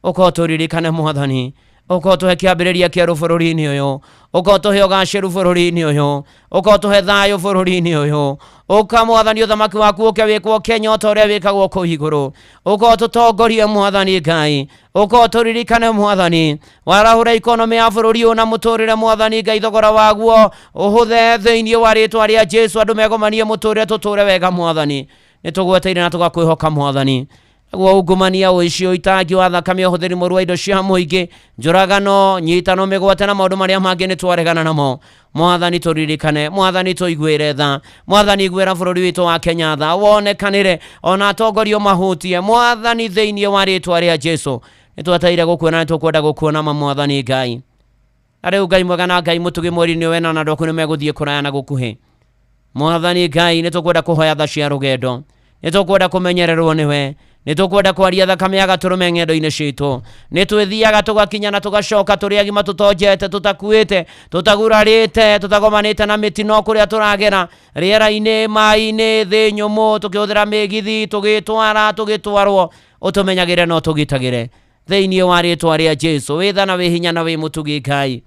ũkotũririkane mwathani ũkotũhe kĩambĩrĩria kĩerũ bũrũri-inĩ ũyũ ũkotũhe ũgacĩru bũrũri-inĩ ũyũ ũkotũhe thayũ bũrũri-inĩ ũyũ ũkamwathani ũthamaki waku ũke wĩkwo Kenya ta ũrĩa wĩkagwo kũu igũrũ ũkotũtongorie mwathani Ngai ũkotũririkane mwathani warahũra ikonomi ya bũrũri ũyũ na mũtũrĩre mwathani Ngai thogora waguo ũhũthe thĩinĩ wa rĩtwa rĩa Jesu andũ megomanie mũtũrĩre tũtũre wega mwathani nĩtũgweteire na tũgakwĩhoka mwathani gwo ungumania uicio itangi wa thakame uhuthiri moru wa indo cia muingi njuragano nyitano migwate na maundu maria mangi ni twaregana namo. Mwathani turirikane, Mwathani tuiguire tha, Mwathani iguira bururi witu wa Kenya tha, wonekanire ona atongoria mahutie Mwathani thiini wa ritwa ria Jesu. Nitwataire gukuona, nitukwenda gukuona Mwathani Ngai. Ari Ngai mwega na Ngai mutugi mweri ni wena na ndoku ni meguthie kuraya na gukuhi. Mwathani Ngai nitukwenda kuhoya tha cia rugendo, nitukwenda kumenyererwo niwe, nitukwenda kwaria thakame ya gaturume ng'endo-ini citu, nitwithiaga tugakinya na tugacoka turi agima tutojete, tutakuite, tutagurarite, tutagomanite na mitino kuria turagera riera-ini, mai-ini, thi nyumu, tukihuthira migithi, tugitwarwo, utumenyagire no tugitagire thiini wa ritwa ria Jesu. Witha na wihinya na wi mutugi Ngai.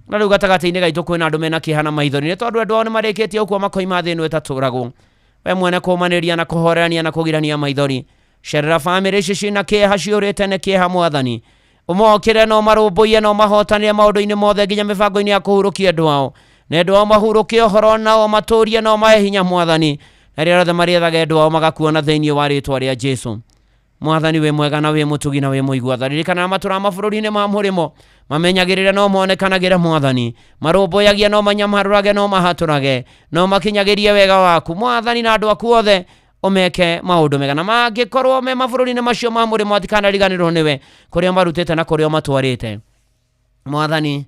Na riu gatagati-ini gaitu kwina andu mena kihana maithori, ni tondu andu marikitie ukwo makoima thi ino itaturagwo. We mwene kumaniria na kuhorania na kugirania maithori. Sherera family ici cina kieha ciurite ne kieha Mwathani. Umokire no marumbuie no mahotanire maundu-ini mothe nginya mibango-ini ya kuhurukia andu ao. Na andu ao mahurukie uhoro nao maturie no mahe hinya Mwathani. Na riria rothe mariethaga andu ao magakuona thiini wa ritwa ria Jesu. Mwathani we mwega na we mutugi na we muigua tha. Ririkana matura mabũrũri-inĩ ma mũrĩmo mamenyagĩrĩre no monekanagĩre Mwathani, marũmbũyagie no manyamarũrage no mahatũrage, no makinyagĩrie wega waku Mwathani, na andũ aku othe umeke maũndũ mega. Na mangĩkorwo me mabũrũri-inĩ macio ma mũrĩmo matikariganĩrwo nĩwe kũrĩa marutĩte na kũrĩa matwarĩte. Mwathani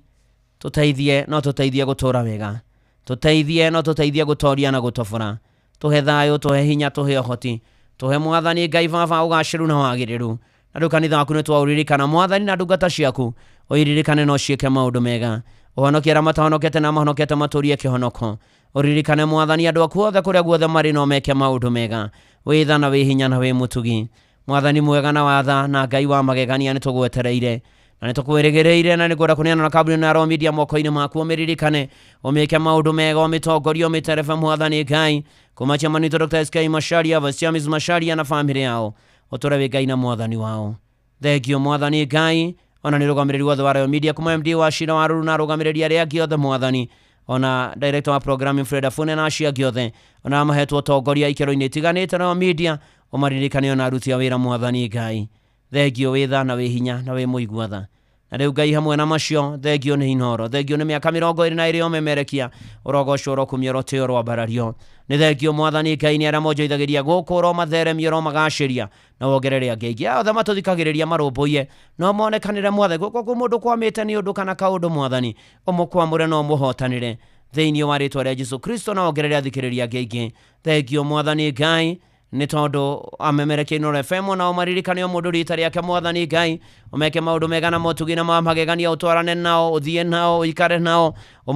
tuteithie, no tuteithie gũtũra wega, tuteithie no tuteithie gũtoria na gũtobora, tuhe thayũ, tuhe hinya, tuhe ũhoti, tuhe Mwathani Ngai baba ugaciru na wagĩrĩru. Na rĩu kanitha waku nĩ twaũririkana Mwathani, na ndungata ciaku ũiririkane no ciĩke maũndũ mega, ũhonokie arĩa matahonokete na mahonokete matũrie kĩhonoko. Ũririkane Mwathani andũ aku othe kũrĩa guothe marĩ no meke maũndũ mega. Wĩtha na wĩ hinya na wĩ mũtugi, Mwathani mwega na watha na Ngai wa magegania nĩ tũgwetereire na nĩ tũkwĩrĩgĩrĩire, na nĩ ngwenda kũneana na kambuni na Royal Media moko-inĩ maku. Ũmĩririkane ũmĩke maũndũ mega, ũmĩtongorie, ũmĩterebe Mwathani Ngai, kuma chairman Dr. SK Macharia, Vice Chairman Macharia na family yao, ũtũre wĩ Ngai na Mwathani wao. Thengio Mwathani Ngai, ona nĩ rũgamĩrĩri wothe wa Royal Media, kuma MD wa Shira Waruru na rũgamĩrĩri arĩa angĩ othe Mwathani, ona director wa programming Fred Afune na acio angĩ othe, ona mahetwo ũtongoria ikĩro-inĩ itiganĩte Royal Media, ũmaririkane ona aruti a wĩra Mwathani Ngai. Thengio wĩtha na wĩ hinya na wĩ mũigua tha. Na rĩu Ngai hamwe na macio, thengio nĩ inoro, thengio nĩ mĩaka 22 ũmemerekia, ũrogocwo ũrokumio ũrotĩo rwambarario. Nĩ thengio Mwathani Ngai nĩ arĩa monjoithagĩria gũkũ ũromatheremia, ũromagacĩria na wongerere angĩ aingĩ. Othe matũthikagĩrĩria marũmbũiye no monekanĩre Mwathani, gũkũ kwĩ mũndũ kwamĩte nĩ ũndũ kana kaũndũ Mwathani, ũmũkwamũre no mũhotanĩre thĩinĩ wa rĩtwa rĩa Jesũ Kristo, na wongerere athikĩrĩria angĩ aingĩ. Thengio Mwathani Ngai nĩ tondũ amemerekia Inooro FM, na ũmaririkane o mũndũ rita rĩake Mwathani Ngai, ũmeke maũndũ mega na motugi na magegania, ũtwarane nao, ũthiĩ nao, ũikare nao,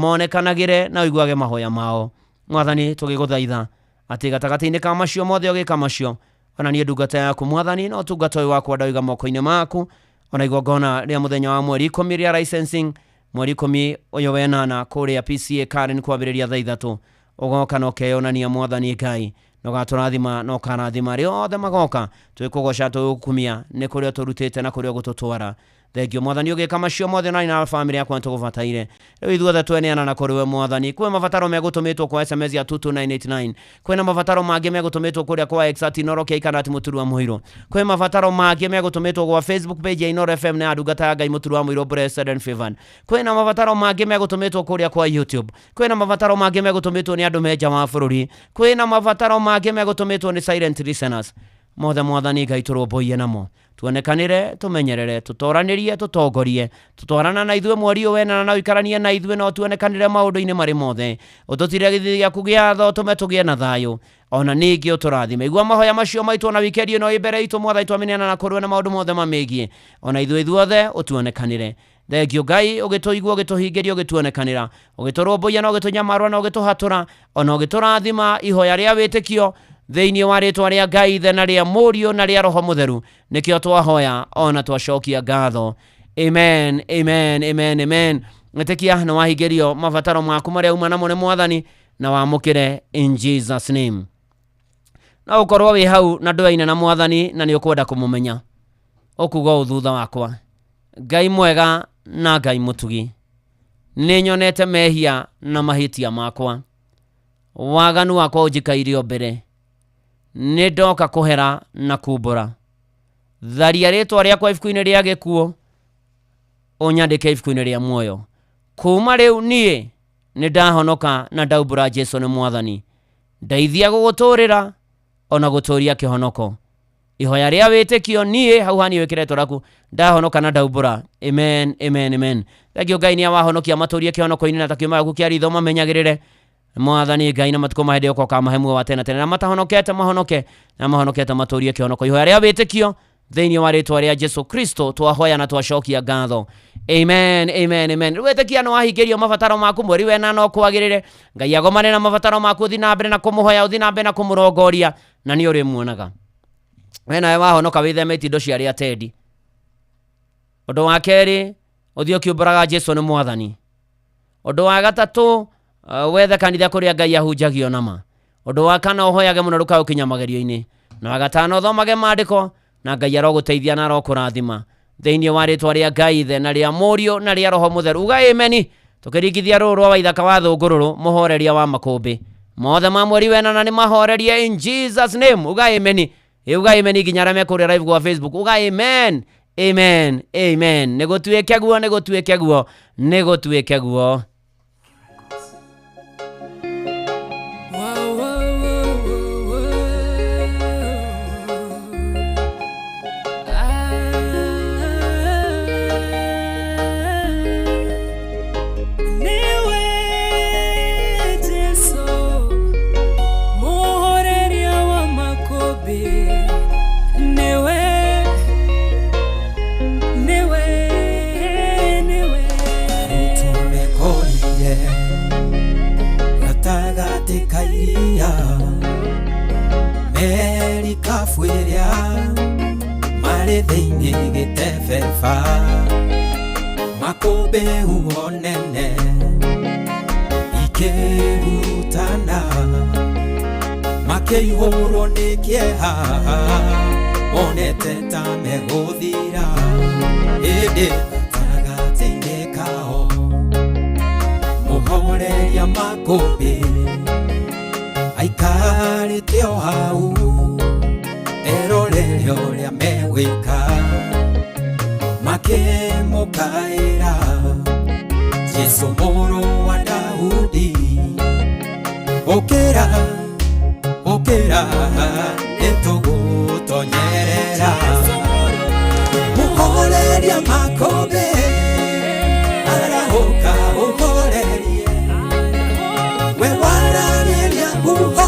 ũmonekanagĩre na ũiguage mahoya mao. Mwathani tũgĩgũthaitha atĩ gatagatĩ-inĩ ka macio mothe ũgĩka macio, ona niĩ ndungata yaku Mwathani, no ũtungata ũyũ wakwa ndaiga moko-inĩ maku, ona igongona rĩa mũthenya wa mweri 10 rĩa licensing, mweri 10 ũyũ wa 8 kũrĩa PCA Karen kwambĩrĩria thaa 3, ũgoka na ũkeyonania Mwathani Ngai, no gatũrathima no karathima rĩ othe magoka twĩkũgoca tũkumia nĩ kũrĩa tũrutĩte na kũrĩa gũtũtwara. Thengio Mwathani ũgĩka macio mothe na ina family yakwa nĩtũgũbataire. Rĩu ithuothe tweneana na kũrĩ we Mwathani. Kwĩ mabataro megũtũmĩtwo kwa SMS ya 22989, kwĩna mabataro mangĩ megũtũmĩtwo kũrĩa kwa X Inooro kana Mũturi wa Mũhiro, kwĩ mabataro mangĩ megũtũmĩtwo kwa Facebook page ya Inooro FM na ndungata ya Ngai Mũturi wa Mũhiro Blessed and Favored, kwĩna mabataro mangĩ megũtũmĩtwo kũrĩa kwa YouTube, kwĩna mabataro mangĩ megũtũmĩtwo nĩ andũ menja wa bũrũri, kwĩna mabataro mangĩ megũtũmĩtwo nĩ silent listeners. Mothe Mwathani Ngai tũrũmbũiye namo, tuonekanĩre, tũmenyerere, tũtoranĩrie, tũtongorie, tũtwarana na ithuĩ mweri wenana na ũikaranie na ithuĩ, no tuonekanĩre maũndũ-inĩ marĩ mothe, ũtũtire gĩthithi gĩaku gĩa tho, tũme tũgĩe na thayũ, ona ningĩ ũtũrathime. Igua mahoya macio maitũ na wikendi ĩno ĩ mbere itũ Mwathani, twamenyana na kũrũe na maũndũ mothe mamĩgiĩ, ona ithuothe ũtuonekanĩre. Thengio Ngai ũgĩtũigua, ũgĩtũhingĩria, ũgĩtuonekanĩra, ũgĩtũrũmbũiya na ũgĩtũnyamarũa na ũgĩtũhatũra, ona ũgĩtũrathima ihoya rĩa wĩtĩkio thĩinĩ wa rĩtwa rĩa Ngai Ithe na rĩa Mũriũ na rĩa Roho Mũtheru, nĩkĩo twahoya ona twacokia ngatho. Amen, amen, amen, amen. Ĩtĩkia nĩ wahingĩrio mabataro maku marĩa uma namo nĩ Mwathani, na wamũkĩre in Jesus name. Na ũkorwo wĩ hau na ndũaine na Mwathani na nĩ ũkwenda kũmũmenya, ũkuga ũũ thutha wakwa: Ngai mwega na Ngai mũtugi, nĩ nyonete mehia na mahĩtia makwa, waganu wakwa ũnjikairio mbere, nĩ ndoka kũhera na kumbũra. tharia ritwa riakwa ibuku-ini ria gikuo unyandike ibuku-ini ria muoyo. Kuma riu nie ni ndahonoka na ndaumbura Jesu ni mwathani. Ndeithia guguturira ona guturia kihonoko. Ihoya ria witikio nie hau hani wikiretwo raku ndahonoka na ndaumbura. Amen, amen, amen. Thagio Ngai ni awahonokia maturie kihonoko-ini na takio maku kia ritho mamenyagirire. Mwathani Ngai na matuko mahende yoko kama hemwe wa tena tena na matahonokete mahonoke na mahonokete maturie kihonoko. Ihoya ria witikio thĩinĩ wa rĩtwa rĩa Jesu Kristo twahoya na twacokia ngatho. Amen, amen, amen. Wĩtĩkia nĩ wahingĩrio mabataro maku mweri wena no kwagĩrĩre. Ngai agomane na mabataro maku, ũthi na mbere na kũmũhoya, ũthi na mbere na kũmũrongoria na nĩ ũrĩ muonaga. We nawe wahonoka wĩthemete indo cia rĩa tendi. Ũndũ wa kerĩ ũthi ũkĩũmbũraga Jesu nĩ mwathani. Ũndũ wa gatatũ wethe kanitha kũrĩa Ngai ahunjagio nama. Ũndũ wa kana ũhoyage mũno ndũkaũkinya magerio-inĩ. Na wa gatano thomage maandĩko na Ngai aroguteithia na arokũrathima thĩinĩ wa rĩtwa rĩa Ngai Ithe na rĩa Mũriũ na rĩa Roho Mũtheru. Uga ameni. Tũkĩringithia rũrũ rwa Waithaka wa Thũngũrũrũ mũhoreria wa makũmbĩ. Mothe ma mweri wenana nĩ mahorerie in Jesus name. Uga ameni. Uga ameni nginya arĩa mekũrĩa live kwa Facebook. Uga amen. Amen. Amen. Nĩgũtuĩke guo, nĩgũtuĩke guo, nĩgũtuĩke guo. Kafuiria mare thĩinĩ gĩtebeba makũmbĩ huonene ikĩhurutana makĩihũrwo nĩ kĩeha monete ta megũthira ĩndĩ gatagatĩ-inĩ kao mũhoreria makũmbĩ aikarĩte o hau erorere ũrĩa megwĩka makĩmũkaĩra Jesu mũrũ wa Daudi ũkĩra ũkĩra nĩtũgũtonyerera mũhoreria makũmbĩ arahũka ũhorerie we wararĩria huho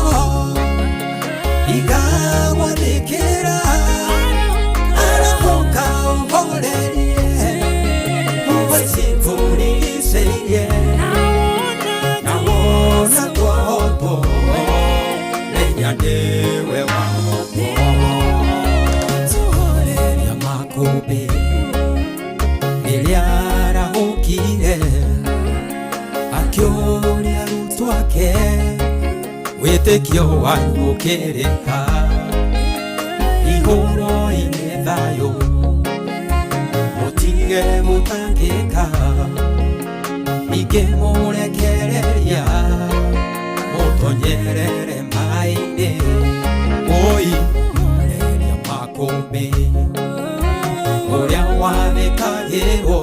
igagwathĩkĩra arahũka ũhorerie ũgwĩcitũrigicĩirie na wona twahotwo menya nĩwe wahotwo tũhoreria makũmbĩ rĩrĩa arahũkire akĩũria arutwo ake wĩtĩkio wanyu ũkĩrĩka ihũro-inĩ thayũ mũtige gũtangĩka ningĩ mũrekereria mũtonyerere maĩ-inĩ oi mũhoreria makũmbĩ ũrĩa wathĩkagĩrwo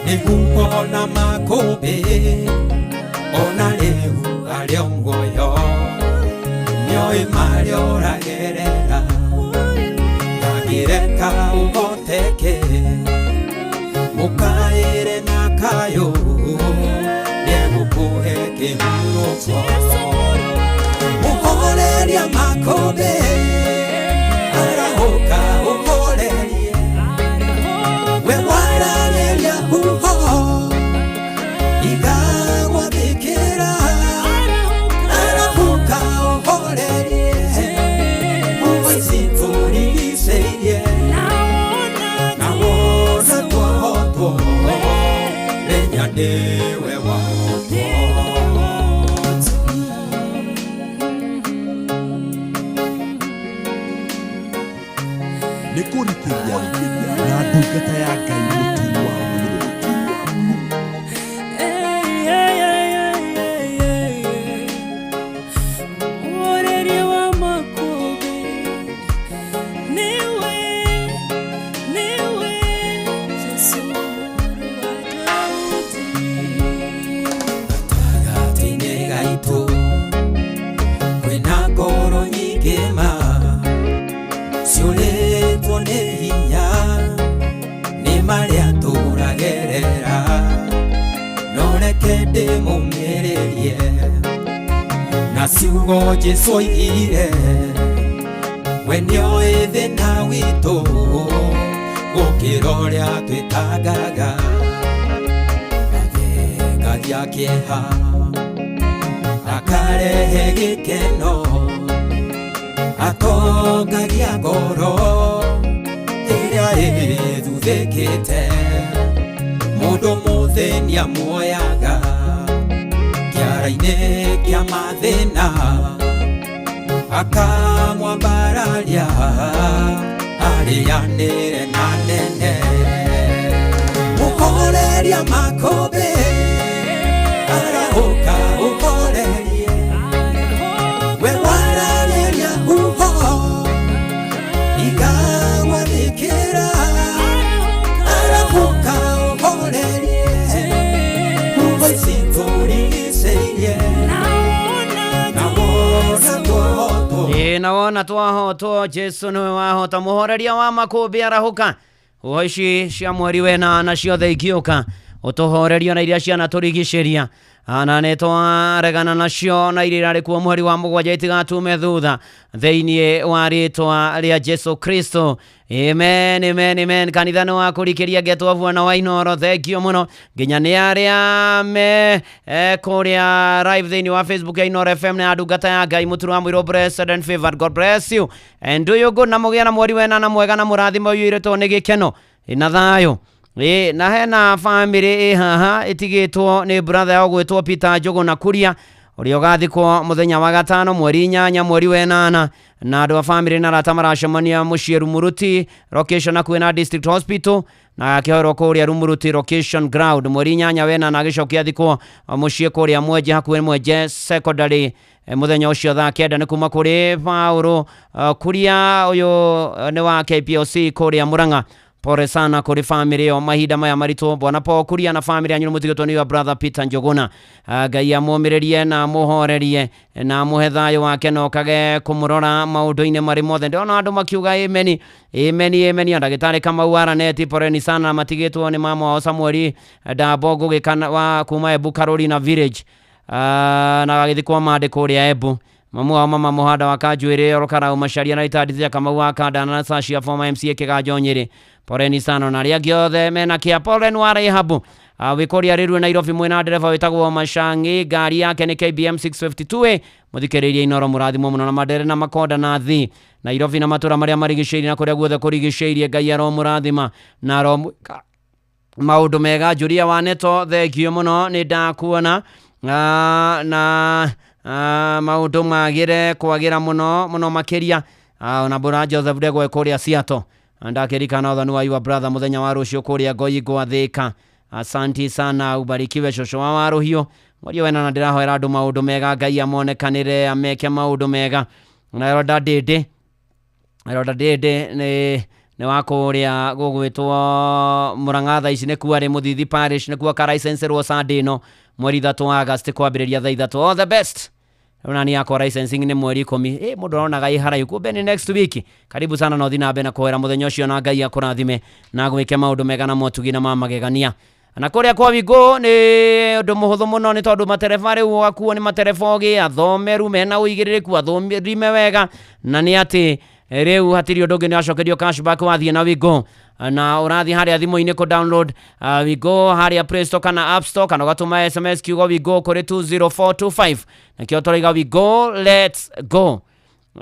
nĩguo na makũmbĩ ona rĩu arĩa muoyo nĩoĩ marĩa ũragerera ndangĩreka ũhoteke mũkaĩre na kayũ nĩegũkũhe kĩhurũko mũhoreria makũmbĩ arahũka ũhorerie we wararĩria huho igagwathĩkĩra arahũka ũhorerie ũgwĩcitũrigicĩirie na wona twahotwo menya nĩwe wahotwo nĩ kũrikĩria na ndungata ya Ngai mũturi wa mũirũ. Mũhoreria wa makũmbĩ nĩwe ciugo Jesu oigire we nĩoĩ thĩna witũ gũkĩra ũrĩa twĩtangaga athengagia kĩeha akarehe gĩkeno atongagia ngoro ĩrĩa ĩthuthĩkĩte mũndũ mũthĩnia muoyaga kĩara-inĩ kĩa mathĩna akamwambararia arĩanĩre na nene mũhoreria makũmbĩ arahũka ũhorerie we wararĩria huho igagwathĩkĩra arahũka ũhorerie huho ici tũrigicĩirie na wona twahotwo Jesu nĩwe wahota mũhoreria wa makũmbĩ arahũka huho ici cia mweri wenana ciothe ingĩũka ũtũhorerio na iria ciana tũrigicĩria na nĩtwaregana nacio na iria irarĩ kuo mweri wa mũgwanja itigatume thutha thĩinĩ wa rĩtwa rĩa Jesu Kristo. Amen, amen, amen. Kanitha nĩ wakũrikĩria ngetwo na Wainoro, thengio mũno nginya nĩ arĩa me kũrĩa live thĩinĩ wa Facebook ya Inoro FM na ndungata ya Ngai mũturu wa mwĩrũ blessed and favored. God bless you and do you good na mũgĩa na mweri wenana mwega na mũrathimo ũyũirĩtwo nĩ gĩkeno na thayũ. Na hena family haha itigĩtwo nĩ brother yao gwĩtwo Peter Njogu na Kuria ũrĩa ũgathikwo mũthenya wa gatano mweri 8 mweri wenana na andũ a family na arata maracemania mũciĩ Rumuruti location hakuhĩ na District Hospital na akĩhoerwo kũrĩa Rumuruti location ground mweri 8 wenana agĩcokia thikwo mũciĩ kũrĩa Mwenje hakuhĩ Mwenje secondary mũthenya ũcio thaa 9 nĩ kuma kũrĩ Paulo Kuria ũyũ nĩ wa KPOC kũrĩa Murang'a. Pore sana kuri family yo mahinda maya maritũ bwana Paul Kuria na family anyu mũtigĩtwo nĩ brother Peter Njoguna. Ngai amũmĩrĩrie na mũhorerie na mũhe thayũ wake na okage kũmũrora maũndũ-inĩ marĩ mothe. Ndĩrona andũ makiuga amen amen amen. Ndagĩtarĩ Kamau Araneti poreni sana matigĩtwo nĩ mama wao Samueli Ndambo Ngũgĩ wa kuma Embu Carolina Village na agĩthikwo Mande kũrĩa Embu. Mamu wa mama Muhanda wa Kanjuĩrĩ Orokara Macharia na itandithia Kamau wa Kanda na Sashia former MCA Kĩganjo Nyĩrĩ. Poreni sana na arĩa angĩ othe mena kĩa Polen wa Rehabu Wĩkũria rĩrue Nairobi mwena ndereba wĩtagwo Macang'i ngari yake nĩ KBM 652 mũthikĩrĩirie Inoro mũrathimo mũno na Mandere na Makonda na Thi Nairobi na matũra marĩa marigicĩirie na kũrĩa guothe kũrigicĩirie Ngai aromũrathima na aromwĩka maũndũ mega. Julia wa Neto thengio mũno nĩ ndakuona na maũndũ magĩre kwagĩra mũno makĩria na Bora Joseph Ndegwa kũrĩa Seattle. Ndakĩririkana ũthoni wa your brother mũthenya wa rũciũ kũrĩa Ngoingwa Thĩka. Asanti sana, ubarikiwe shosho wa Waruhio. Mwari wena ndĩrahoera andũ maũndũ mega, Ngai amonekanĩre ameke maũndũ mega. Na Eroda Dede nĩ wa kũrĩa gũgwĩtwo Murang'a thaa ici nĩ kuo arĩ Mũthithi Parish nĩ kuo karaicenserwo Sunday ĩno mweri 3 wa August kwambĩrĩria thaa 3. All the best. Nani yako licensing ni mweri 10. Mũndũ aronaga ihara kumbe ni next week. Karibu sana na thina mbe na kwera muthenya ũcio na Ngai akũrathime na gwĩke maũndũ mega na motugi na magegania. Na kũrĩa kwa Wigo nĩ ũndũ mũhũthũ mũno nĩ tondũ matereba rĩu akuo nĩ matereba ũgĩ athomeru mena ũigĩrĩrĩku athomithime wega na nĩ atĩ rĩu hatirĩ ũndũ ũngĩ nĩ acokerio cashback wathiĩ na Wigo na ũrathiĩ harĩa thimũ-inĩ ku download Wigo harĩa Play Store kana App Store kana ũgatũma SMS kiugo Wigo kũrĩ 20425 na kĩo tũraiga Wigo let's go.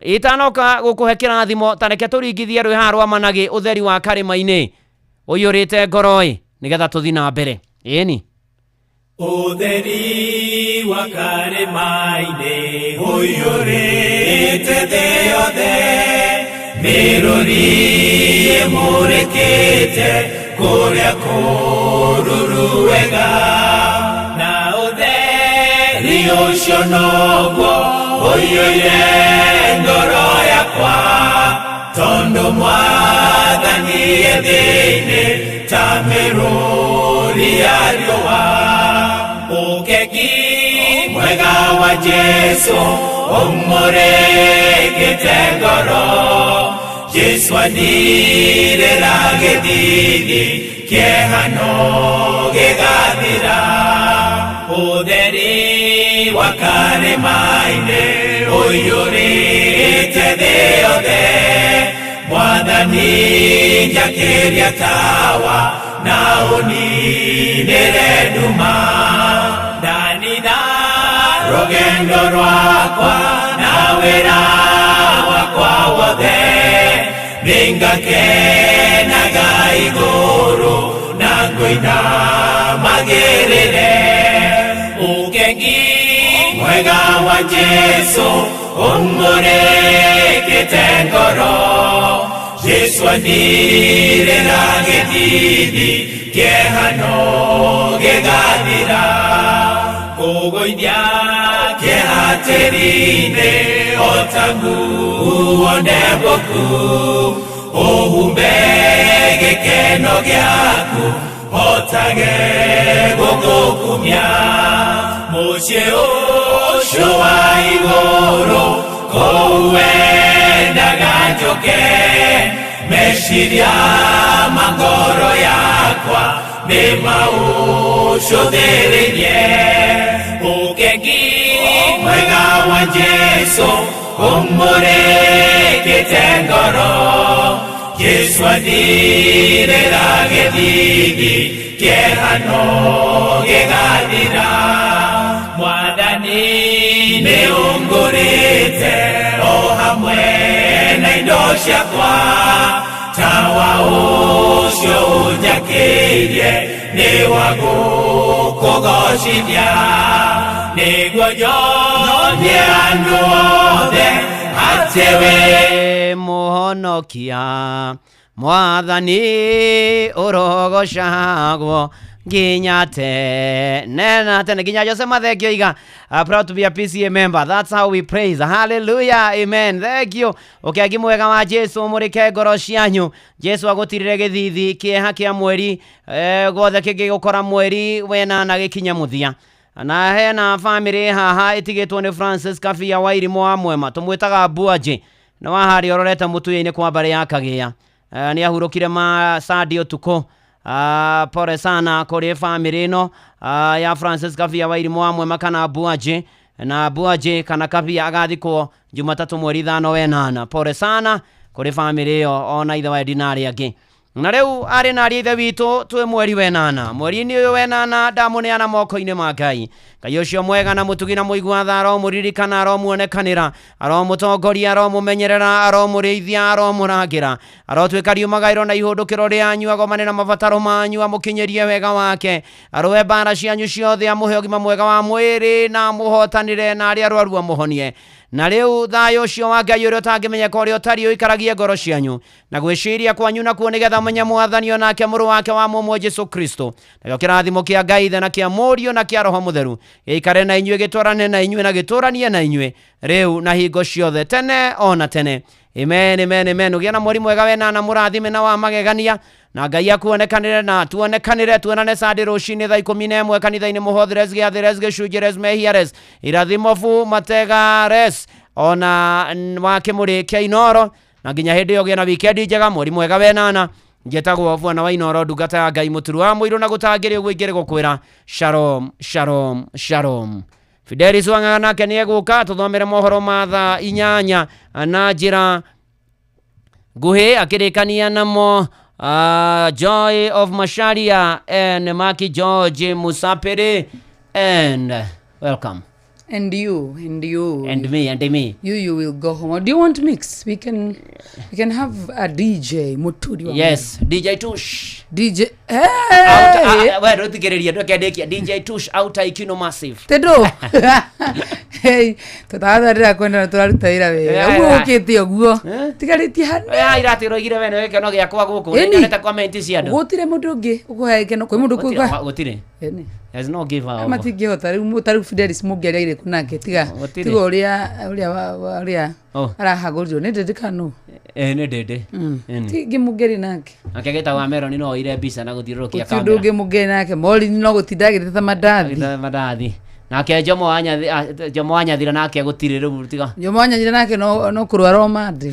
Itanoka gũkũhe kĩrathimo tareke tũringithie rwĩ harwa managĩ ũtheri wa karĩma-inĩ ũiyũrĩte ngoro-ĩ nĩgetha tũthi na mbere. Ĩni ũtheri wa karĩma-inĩ ũiyũrĩte thĩ yothe mĩrũri ĩmũrĩkĩte kũrĩa kũruru wega na ũtheri ũcio noguo ũiyũire ngoro yakwa tondũ Mwathani e thĩinĩ ta mĩrũri ya riũa. Ũkeki mwega wa Jesũ ũmũrĩkĩte ngoro, Jesũ anĩrĩra gĩthithi kĩehano gĩgathira. Ũtheri wa karĩma-inĩ Uyurite theothe Mwathani njakiria tawa na uninire nduma ndanitha rugendo rwakwa na wira wakwa wothe ningakenaga iguru na ngũinamagĩrĩre ũkengi mwega wa Jesu ũmũrĩkĩte ngoro Jesu andirĩra gĩthithi kĩehano gĩgathira kũgũithia kĩeha tĩri-inĩ otaguo ndembũku ũhumbe gĩkeno gĩaku hotage gũgũkumia mũciĩ ũcio wa igũrũ kũu wendaga njoke meciria mangoro yakwa nĩ maũcũthĩrĩirie ũkengi mwega wa Jesu ũmũrĩkĩte ngoro Jesu andirĩra gĩthithi kĩehano gĩgathira Mwathani nĩ ũngũrĩte o hamwe na indo ciakwa tawa ũcio ũnjakĩirie nĩ wa gũkũgocithia nĩguo nyonie andũ othe atĩ we mũhonokia Mwathani ũrogocagwo nginya tene na tene nginya Jose Mathengio iga proud to be a PCA member. That's how we praise. Hallelujah, amen. Thank you. Ũkengi mwega wa Jesu mũrĩke ngoro cianyu Jesu agũtirire gĩthithi kĩeha kĩa mweri gothe kĩngĩgũkora mweri wenana gĩkinya mũthia na hena family haha itigĩtwo nĩ Francis Kafia wa Irimo wa Mwema tũmwĩtaga Buaje na wahari ororete mũtuye-inĩ kwa mbare ya Kagĩa nĩ ahurũkire ma Sadio Tuko pore sana kũrĩ family ĩno ya Francis Kafia wa Irimo wa Mwema kana Buaje na Buaje kana Kafia agathikwo Jumatatu mweri 5 wenana pore sana kũrĩ family ĩyo ona ithe wa dinari angĩ na rĩu arĩ na ithe witũ twĩ mweri wenana mweri-inĩ ũyũ wenana ndamũneana moko-inĩ ma Ngai Ngai ũcio mwega na mũtugi na mũigua tha aromũririkana aromuonekanĩra aromũtongoria aromũmenyerera aromũrĩithia aromũrangĩra arotwĩka riumagaĩro na ihũndũkĩro rĩanyu agomane na mabataro manyu amũkinyerie wega wake arũe mbara cianyu ciothe amũhe ũgima mwega wa mwĩrĩ na mũhotanĩre na arĩa arwaru amũhonie na rĩu thayũ ũcio wa Ngai ũrĩa ũtangĩmenyeka ũrĩa ũtariĩ ũikaragie ngoro cianyu na gwĩciria kwanyu nakuo nĩgetha menye Mwathani onake mũrũ wake wa mũmwe Jesu Kristo na kĩrathimo kĩa Ngai ithe na kĩa Mũriũ na kĩa Roho Mũtheru gĩikare na inyuĩ gĩtwarane na inyuĩ na gĩtũranie na inyuĩ rĩu na hingo ciothe tene ona tene amen amen amen ũgĩa na mweri mwega wenana mũrathime na wa magegania na Ngai akuonekanĩre na tuonekanĩre tuonane Sunday rũcinĩ thaa 11 kanitha-inĩ Mũhothires Gĩathĩres Gĩcunjĩres Mehiares Irathimofu Mategares ona wa Kĩmũrĩ kĩa Inoro na nginya hĩndĩ ĩyo gĩa na weekend njega mweri mwega wenana ngetagwo Bwana wa Inoro ndungata ya Ngai mũturu wa mũirũ na gũtangĩrĩ ũguo ingĩrĩ gũkwĩra shalom shalom shalom Fidelis Wang'ang'a nake nĩ egũka tũthomere mohoro ma thaa 8 na njĩra nguhĩ akĩrĩkania namo Joy of Masharia and Maki George Musapere and welcome. And you. And me. You will go home. Do you want mix? We can have a DJ Muturi. Yes, DJ Tush. DJ. Hey. Well, DJ Tush out Ikino Massive. Tedo. Hey, tutathara kwenda turaruta ira we. Ugo ukite oguo. Tigariti hana. Irati roigire wene weke no giakwa guku. Nĩnyonete comment cia andũ. Gutire mundu ungi uguhe keno kwĩ mundu kuga. Gutire. There's no give up. Amatingihota riu mutaru Fidelis mungereire kunake tiga uria arahagũrirwo nĩ ndĩndĩkano nĩ ndĩndĩ tingĩmũngeri nake akĩgĩta wa Meroni no oire mbica na gũthiũrũrũkia kamera ũndũ ũngĩmũngeri nake Morini no gũtinda agĩteta mandathi nake Jomo wa Nyathira nake gũtirĩ rĩu tiga Jomo wa Nyathira nake no kũrwara Omandĩ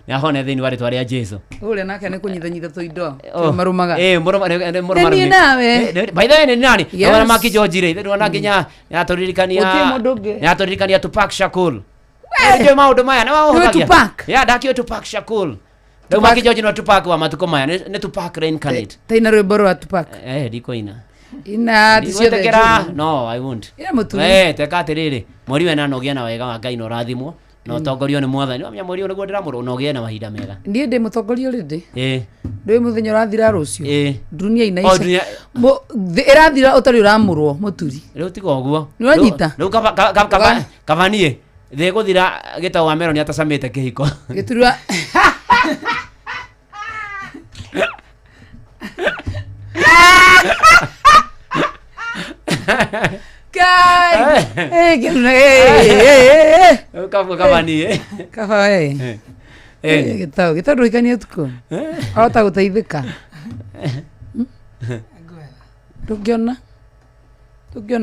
nĩahone thĩinĩ wa rĩtwa rĩa Jesu ũrĩa nake nĩ kũnyitanyitha tũindo marumaga mũrũmaga nawe by the way nĩ nani ona Maki George rĩ rĩu ona nginya yatũririkania Tupac Shakur ndio maundu maya na wao Tupac ya dakio Tupac Shakur ndio makijoji no Tupac wa matuko maya ne Tupac reincarnate taina rwimbo rwa Tupac diko ina ticiothe no I won't ina mutu teka atiriri mweri wena nogia na wega wa Ngai no rathimwo no tongorio ni mwathani no mweri uyu niguo ndiramuru no gie na mahinda mega ndie ndi mutongorio rindi ndoi muthenya rathira rucio dunia inaisha irathira utari uramurwo muturi riu tigo guo ni wanyita riu kavanie the guthira gita wa mero ni atasamite kihiko giturwa Kai kavanie kavai gitau ruikania tuko hata gutaithika tukiona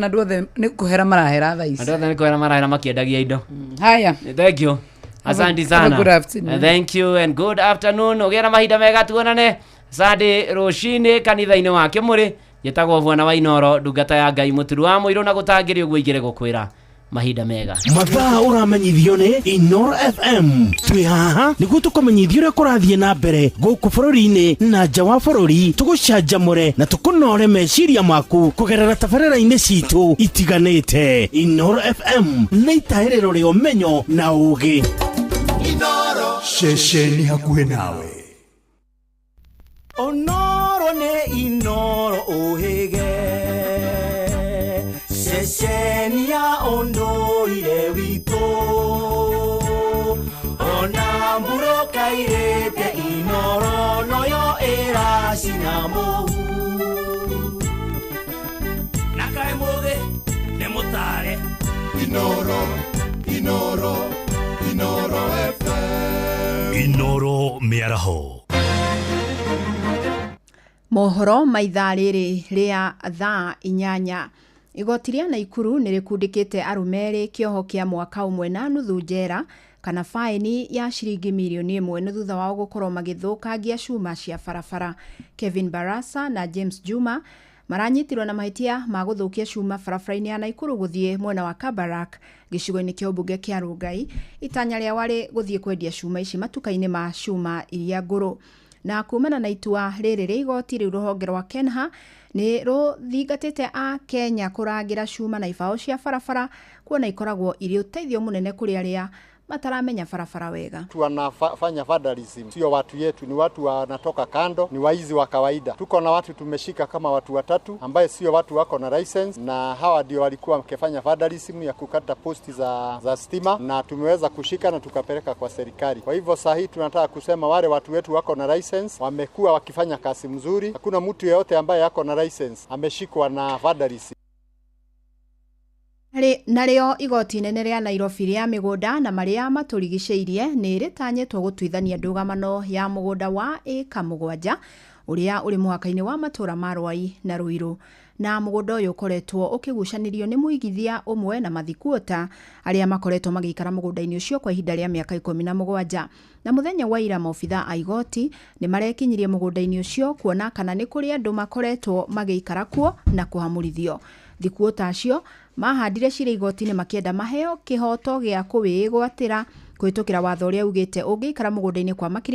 duothe ni kuhera marahera thaa ici duothe ni kuhera marahera makiendagia indo haya thank you asante sana thank you and good afternoon ogera mahinda mega tuonane Sunday roshine kanitha-ini wake muri yetagwo Bwana wa Inoro ndungata ya Ngai muturu wa muiro na gutangiri uguo igire gukwira mahinda mega mathaa uramenyithio ni Inoro FM twi haha niguo tukumenyithio uria kurathie na mbere guku bururi-ini na nja wa bururi tugucanjamure na tukunore meciria maku kugerera tabarĩra-inĩ citu itiganĩte Inoro FM na itahĩrĩro rĩa ũmenyo na ũũgĩ Inoro ceceni hakuhĩ nawe Onoro ne Inoro ohege Sesenia ondoire wito Onamburo kairete Inoro noyo era sinamo Nakai moge nemotare Inoro FM Inoro miaraho Mohoro maithaa rĩrĩ rĩa thaa 8 igoti rĩa Naikuru nĩ rĩkundĩkĩte arũme kĩoho kĩa mwaka ũmwe na nuthu njera kana faini ya ciringi milioni 1 thutha wao gũkorwo magĩthũkangia cuma cia barabara. Kevin Barasa na James Juma maranyitirwo na mahĩtia ma gũthũkia cuma barabara-inĩ ya Naikuru gũthiĩ mwena wa Kabarak gĩcigo-inĩ kĩa ũmbunge kĩa Rongai. Itanya rĩa warĩ gũthiĩ kwendia cuma ici matuka-inĩ ma cuma iria ngũrũ. Na kumana na itua rĩrĩ rĩa igoti rĩu rũhonge rwa Kenha nĩ rũthingatĩte a Kenya kũrangira cuma na ibao cia barabara kuona ikoragwo irĩ ũteithio mũnene kũrĩ arĩa mataramenya barabara wega. Wanafanya vandalism, sio watu yetu, ni watu wanatoka kando, ni waizi wa kawaida. Tuko na watu tumeshika kama watu 3 ambaye sio watu wako na license, na hawa ndio walikuwa wakifanya vandalism ya kukata posti za stima, na tumeweza kushika na tukapeleka kwa serikali. Kwa hivyo saa hii tunataka kusema wale watu wetu wako na license wamekuwa wakifanya kazi mzuri. Hakuna mtu yeyote ambaye yako na license ameshikwa na vandalism. Narĩo igoti nene rĩa Nairobi rĩa mĩgũnda na marĩa matũrigicĩirie nĩ rĩtanyĩtwo gũtuithania ndũgamano ya mũgũnda wa ĩka 7 ũrĩa ũrĩ mũhaka-inĩ wa matũra ma Rwai na Ruiru. Na mũgũnda ũyũ ũkoretwo ũkĩgucanĩrio nĩ mũigithia ũmwe na mathikuota arĩa makoretwo magĩikara mũgũnda-inĩ ũcio kwa ihinda rĩa mĩaka 17. Na mũthenya wa ira maobitha a igoti nĩ marekinyirie mũgũnda-inĩ ũcio kuona kana nĩ kũrĩ andũ makoretwo magĩikara kuo na kũhamũrithio. Thikuota acio mahandire cira igoti-inĩ makĩenda maheo kĩhoto gĩa kũwĩgwatĩra kũhĩtũkĩra watho ũrĩa ugĩte ũngĩikara mũgũnda-inĩ kwa makĩria